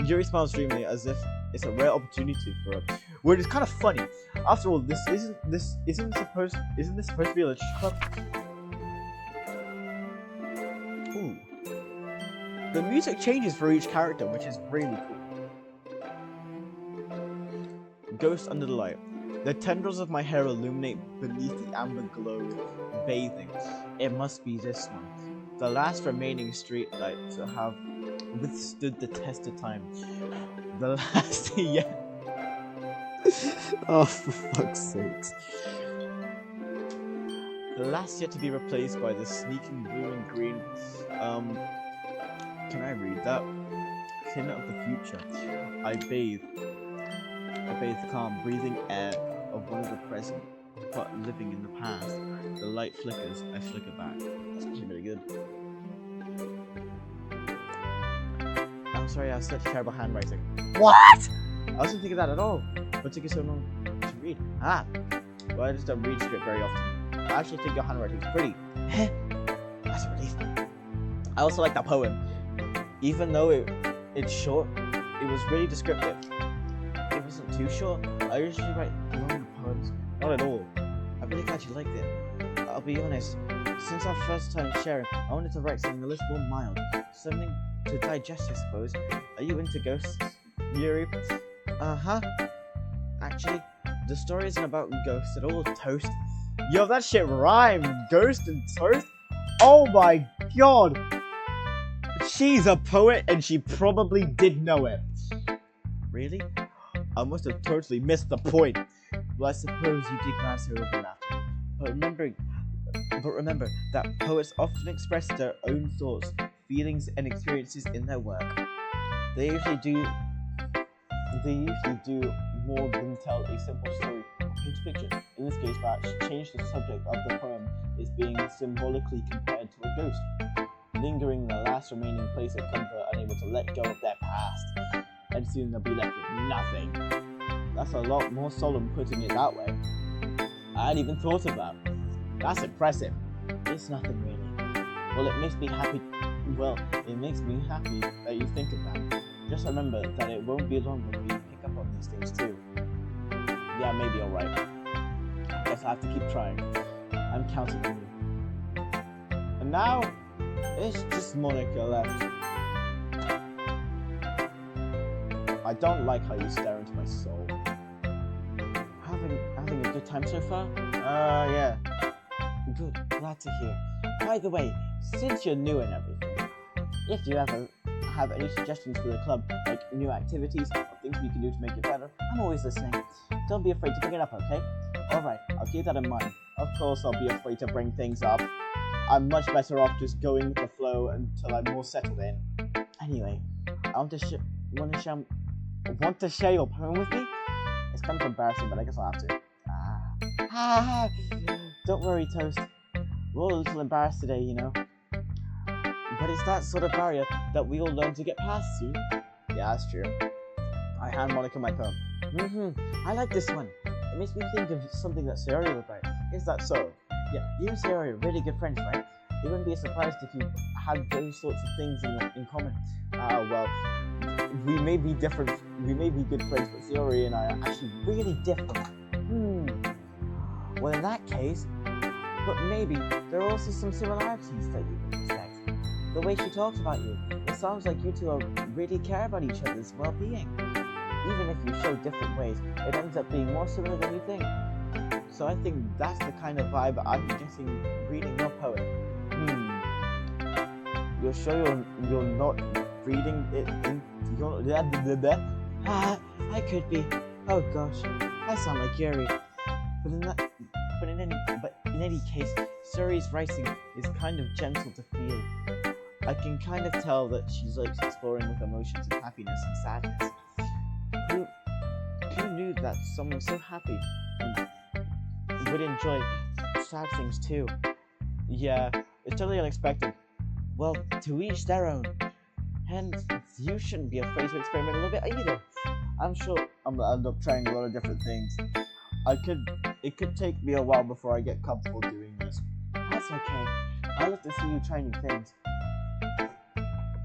Yuri smiles dreamily as if it's a rare opportunity for her. Which is kind of funny. After all, isn't this supposed to be a literature club? Ooh. The music changes for each character, which is really cool. Ghost under the light. The tendrils of my hair illuminate beneath the amber glow, bathing. It must be this one. The last remaining street light to have withstood the test of time. The last yet. Oh, for fuck's sakes. the last yet to be replaced by the sneaking blue and green. Can I read that? Kin of the future. I bathe calm, breathing air of one of the present, but living in the past. The light flickers, I flicker back. That's actually really good. I'm sorry, I have such terrible handwriting. What? I wasn't thinking that at all. What took you so long to read? Well, I just don't read script very often. I actually think your handwriting's pretty. That's a relief. I also like that poem. Even though it's short, it was really descriptive. It wasn't too short. I usually write long poems. Not at all. I'm really glad you liked it. I'll be honest, since our first time sharing, I wanted to write something a little more mild. Something to digest, I suppose. Are you into ghosts, Yuri? Uh-huh. Actually, the story isn't about ghosts at all, Toast. Yo, that shit rhymed. Ghost and Toast? Oh my god! She's a poet and she probably did know it. Really? I must have totally missed the point. Well, I suppose you did glance over that. But remember that poets often express their own thoughts, feelings, and experiences in their work. They usually do more than tell a simple story or paint a picture. In this case, perhaps change the subject of the poem is being symbolically compared to a ghost, lingering in the last remaining place of comfort, unable to let go of their past, and soon they'll be left with nothing. That's a lot more solemn putting it that way. I hadn't even thought of that. That's impressive. It's nothing really. Well, it makes me happy that you think of that. Just remember that it won't be long when we pick up on these things too. Yeah, maybe you're right. I guess I have to keep trying. I'm counting on you. And now, it's just Monica left. I don't like how you stare into my soul. Having a good time so far? Yeah. Good, glad to hear. By the way, since you're new and everything, if you ever have any suggestions for the club, like new activities or things we can do to make it better, I'm always listening. Don't be afraid to bring it up, okay? Alright, I'll keep that in mind. Of course I'll be afraid to bring things up. I'm much better off just going with the flow until I'm more settled in. Anyway, I want to share your poem with me? It's kind of embarrassing, but I guess I'll have to. Don't worry, Toast. We're all a little embarrassed today, you know. But it's that sort of barrier that we all learn to get past soon. Yeah, that's true. I hand Monica my poem. I like this one. It makes me think of something that Sayori would write. Is that so? Yeah, you and Sayori are really good friends, right? It wouldn't be surprised if you had those sorts of things in common. Well, we may be different. We may be good friends, but Sayori and I are actually really different. Well, in that case, but maybe there are also some similarities that you can expect. The way she talks about you, it sounds like you two really care about each other's well-being. Even if you show different ways, it ends up being more similar than you think. So I think that's the kind of vibe I'm getting reading your poem. You're sure you're not reading it in your... I could be. Oh gosh, I sound like Yuri. But in any case, Suri's writing is kind of gentle to feel. I can kind of tell that she likes exploring with emotions of happiness and sadness. Who knew that someone so happy would enjoy sad things too? Yeah, it's totally unexpected. Well, to each their own. And you shouldn't be afraid to experiment a little bit either. I'm sure I'm gonna end up trying a lot of different things. It could take me a while before I get comfortable doing this. That's okay. I love to see you try new things.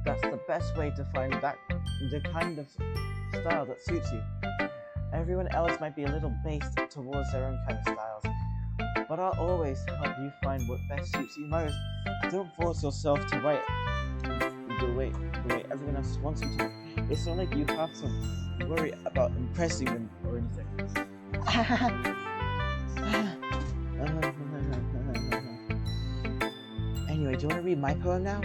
That's the best way to find the kind of style that suits you. Everyone else might be a little based towards their own kind of styles, but I'll always help you find what best suits you most. Don't force yourself to write the way everyone else wants you to. It's not like you have to worry about impressing them or anything. Anyway, do you want to read my poem now?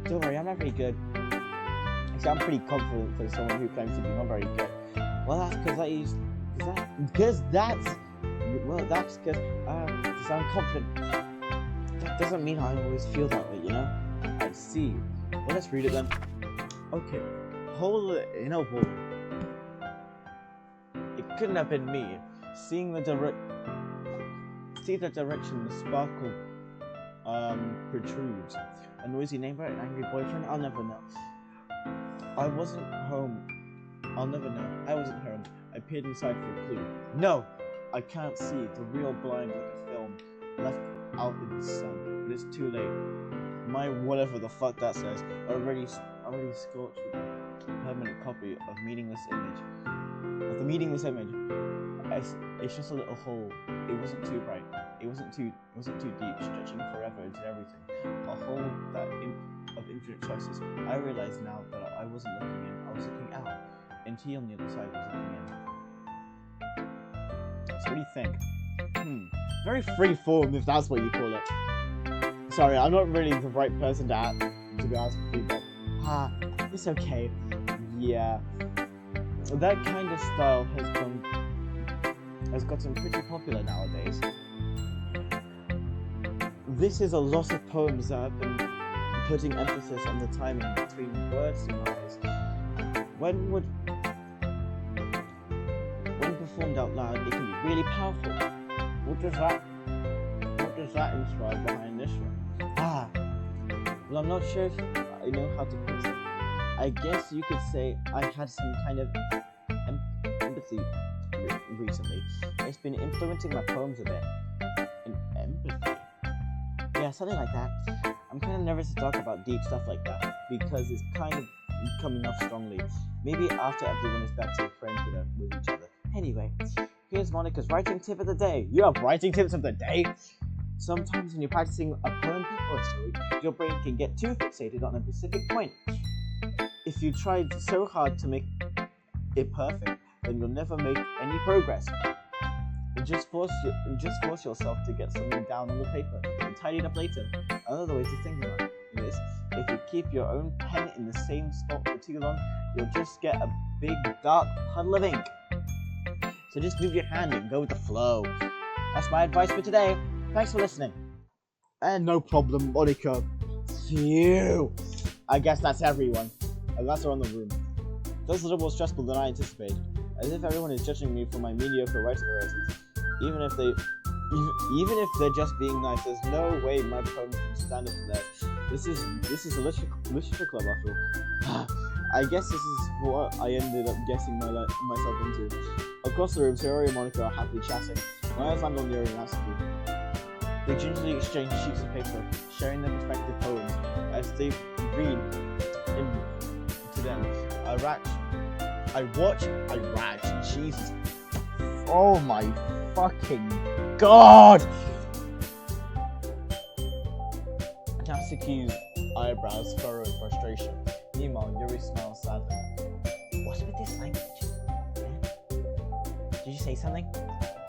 Don't worry, I'm not very good. Actually, I'm pretty confident for someone who claims to be not very good. Well, that's because Well, that's because I'm confident. That doesn't mean I always feel that way, you know? I see. Well, let's read it then. Okay, hole in a wall. It couldn't have been me. See the direction the sparkle protrudes. A noisy neighbor, an angry boyfriend, I'll never know. I wasn't home. I'll never know. I wasn't home. I peered inside for a clue. No! I can't see. The real blind like a film left out in the sun. But it's too late. My whatever the fuck that says already scorched with a permanent copy of the meaningless image. It's just a little hole. It wasn't too bright. It wasn't too deep, stretching forever into everything. A hole of infinite choices. I realize now that I wasn't looking in. I was looking out, and he on the other side was looking in. So what do you think? Very free form, if that's what you call it. Sorry, I'm not really the right person to be asking feedback. It's okay. Yeah, that kind of style has gotten pretty popular nowadays. This is a lot of poems that have been putting emphasis on the timing between words and lines. When performed out loud, it can be really powerful. What does that inscribe behind this one? Well, I'm not sure if I know how to put it. I guess you could say I had some kind of empathy recently. It's been influencing my poems a bit. Empathy? Yeah, something like that. I'm kind of nervous to talk about deep stuff like that because it's kind of coming off strongly. Maybe after everyone is back to friends with each other. Anyway, here's Monica's writing tip of the day. You have writing tips of the day? Sometimes when you're practicing a poem or a story, your brain can get too fixated on a specific point. If you tried so hard to make it perfect, then you'll never make any progress. And just force yourself to get something down on the paper and tidy it up later. Another way to think about it is, if you keep your own pen in the same spot for too long, you'll just get a big dark puddle of ink. So just move your hand and go with the flow. That's my advice for today. Thanks for listening. And no problem, Monica. Phew. I guess that's everyone. Unless they're on the room. That's a little more stressful than I anticipated. As if everyone is judging me for my mediocre writing abilities. Even if they're just being nice, there's no way my poem can stand up to that. This is a literature club after all. I guess this is what I ended up getting myself into. Across the room, Sayori and Monica are happily chatting. My eyes land on Yuri and Asuki. They gingerly exchange sheets of paper, sharing their respective poems. As they read into them, I watch, Jesus. Oh my fucking god! Asuki's eyebrows furrow in frustration. Meanwhile, Yuri smiles sadly. What's with this language? Did you say something?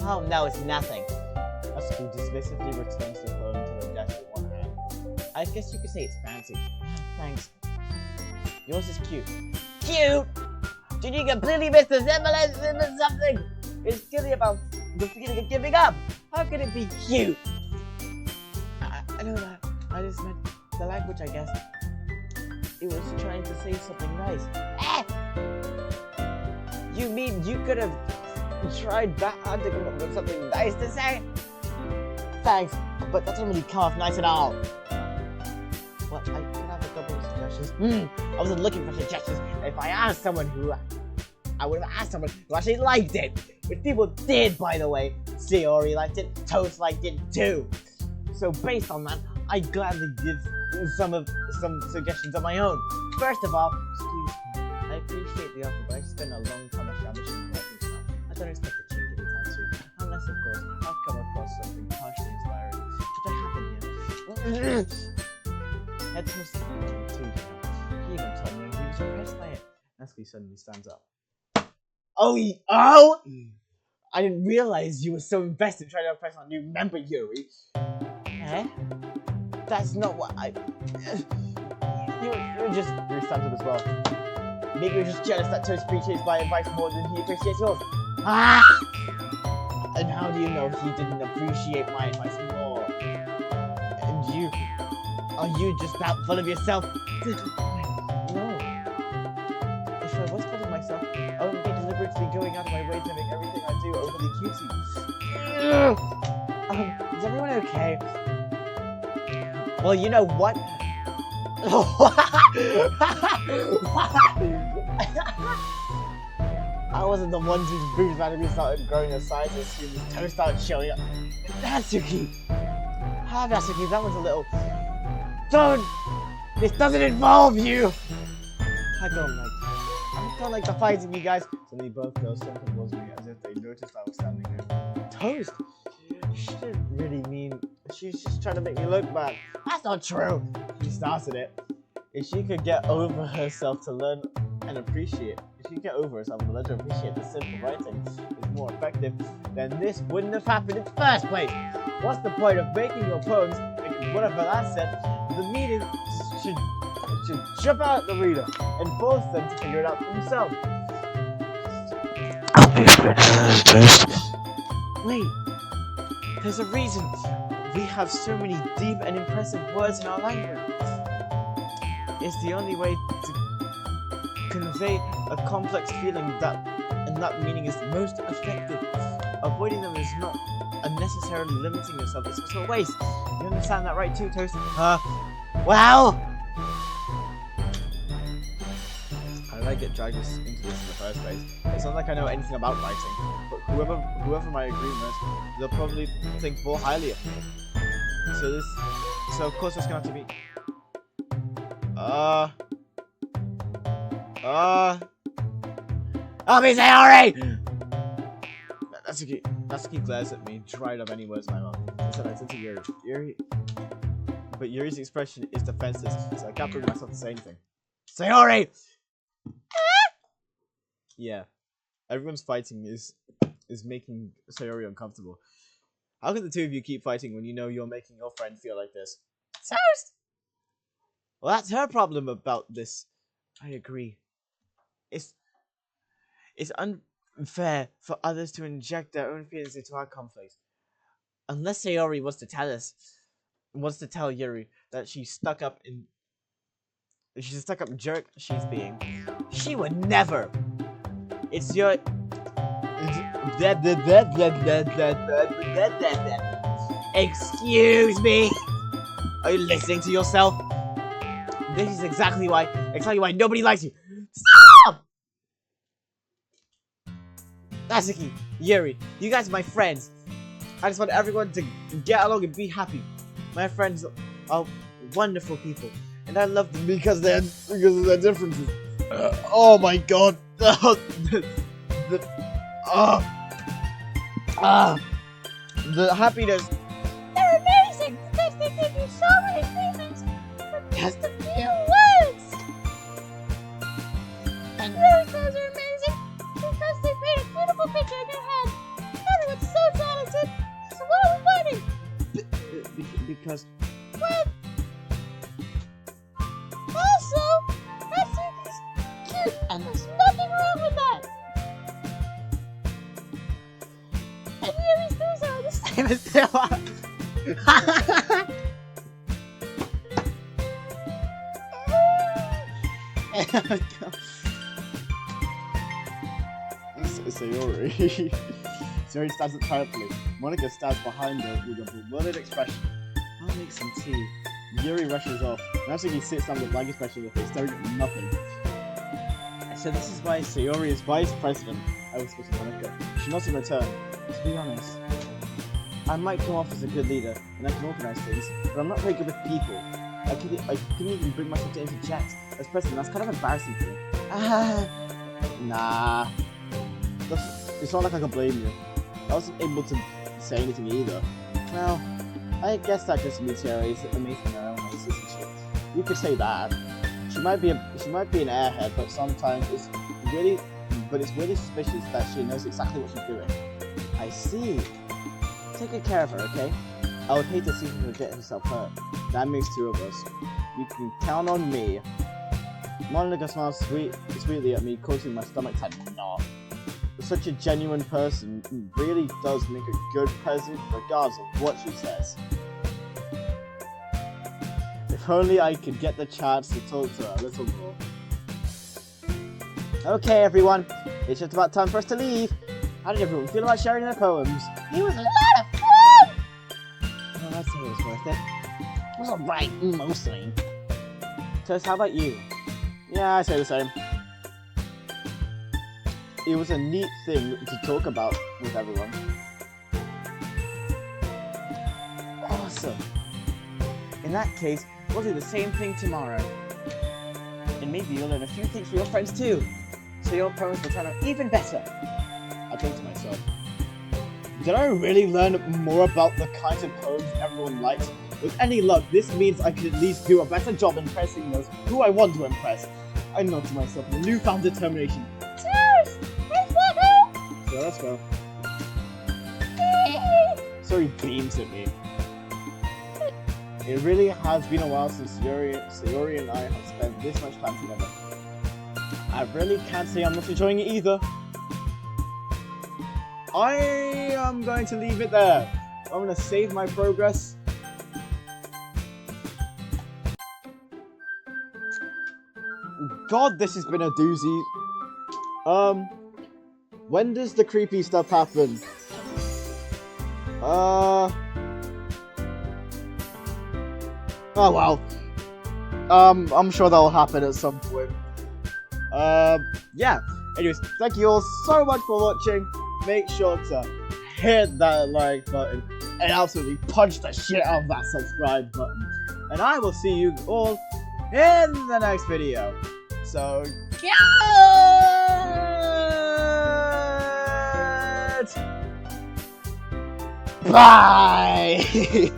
Oh no, it's nothing. Asuki dismissively returns the poem to her desk with one hand. I guess you could say it's fancy. Thanks. Yours is cute. Cute? Did you completely miss the symbolism or something? It's clearly about the feeling of giving up. How can it be cute? I know that. I just meant the language, I guess. It was trying to say something nice. You mean you could have tried that hard to come up with something nice to say? Thanks, but that didn't really come off nice at all. Well, I could have a couple of suggestions. I wasn't looking for suggestions. If I asked someone I would have asked someone who actually liked it. Which people did, by the way. Sayori liked it, Toast liked it too. So based on that, I gladly give some suggestions of my own. First of all, excuse me, I appreciate the offer, but I spent a long time establishing writing style. I don't expect to change anytime soon, unless of course I've come across something partially inspiring, which I haven't yet. Head Toast too. He even told me he was impressed by it. Nestle suddenly stands up. Oh! I didn't realize you were so invested trying to impress our new member, Yuri. That's not what You're stands up as well. Maybe you're just jealous that Toast appreciates my advice more than he appreciates yours. And how do you know he didn't appreciate my advice more? And are you just that full of yourself? No. If I was full of myself, I wouldn't be deliberately going out of my way to make everything I do overly cutesy. Is everyone okay? Well, you know what? I wasn't the one whose boobs randomly started growing in size as soon as toes started showing up. Natsuki! Natsuki, that was a little... Don't! This doesn't involve you! I don't like the fighting, you guys. Suddenly both girls turned towards me as if they noticed I was standing there. Toast? She didn't really mean... She's just trying to make me look bad. That's not true! She started it. If she could get over herself to learn and appreciate, if she could get over herself and learn to appreciate the simple writing is more effective, then this wouldn't have happened in the first place. What's the point of making your poems, and whatever that said, the meaning should jump out at the reader and force them to figure it out for themselves. Wait, there's a reason we have so many deep and impressive words in our language. It's the only way to convey a complex feeling and that meaning is most effective. Avoiding them is not unnecessarily limiting yourself, it's also a waste. You understand that right too, Toast? Well... How did I get dragged into this in the first place? It's not like I know anything about writing, but whoever my agreement, they'll probably think more highly of me. So of course it's gonna have to be... Sayori! Natsuki glares at me, dried up any words in my mouth. Instead I said to Yuri. But Yuri's expression is defensive, so I can't bring myself to say anything. Sayori! Yeah. Everyone's fighting is making Sayori uncomfortable. How can the two of you keep fighting when you know you're making your friend feel like this? Toast! Well, that's her problem about this. I agree. It's unfair for others to inject their own feelings into our conflicts. Unless Sayori wants to tell Yuri that she's a stuck-up jerk she's being. She would never! It's your... Excuse me! Are you listening to yourself? This is exactly why nobody likes you. Stop! Natsuki, Yuri, you guys are my friends. I just want everyone to get along and be happy. My friends are wonderful people, and I love them because of their differences. Oh my god! The happiness. They're amazing because they give you so many reasons for just a few words. And those words are amazing because they paint a beautiful picture in your head. Everyone's so talented. So what are we fighting? Because... What? Also, Natsuki's cute and there's nothing wrong with that. And Yuri's boobs are the same as they are. Sayori. Sayori stands up triumphantly. Monica stands behind her with a bewildered expression. I'll make some tea. Yuri rushes off. Natsuki sits down with a blank expression on her face, staring at nothing. I said this is why Sayori is vice president. I whispered to Monica. She nods in return. To be honest, I might come off as a good leader, and I can organize things, but I'm not very good with people. I couldn't even bring myself to interject. As president, that's kind of embarrassing for me. Nah. It's not like I can blame you. I wasn't able to say anything either. Well, I guess that just means Sayori is amazing in her own ways, isn't she? You could say that. She might be an airhead, but sometimes it's really suspicious that she knows exactly what she's doing. I see. Take good care of her, okay? I would hate to see her get herself hurt. That makes two of us. You can count on me. Monica smiles sweetly at me, causing my stomach to knot. such a genuine person really does make a good present regardless of what she says. If only I could get the chance to talk to her a little more. Okay, everyone, it's just about time for us to leave. How did everyone feel about sharing their poems? It was a lot of fun! Oh, I'd say it was worth it. It was alright, mostly. Tess, how about you? Yeah, I say the same. It was a neat thing to talk about with everyone. Awesome. In that case, we'll do the same thing tomorrow. And maybe you'll learn a few things for your friends too. So your poems will turn out even better. I think to myself, did I really learn more about the kinds of poems everyone likes? With any luck, this means I can at least do a better job impressing those who I want to impress. I know to myself with newfound determination. Cheers! Let's go! So let's go. So he beams at me. It really has been a while since Sayori and I have spent this much time together. I really can't say I'm not enjoying it either. I am going to leave it there. I'm going to save my progress. God, this has been a doozy. When does the creepy stuff happen? Oh well. I'm sure that'll happen at some point. Yeah. Anyways, thank you all so much for watching. Make sure to hit that like button and absolutely punch the shit out of that subscribe button. And I will see you all in the next video. So, bye!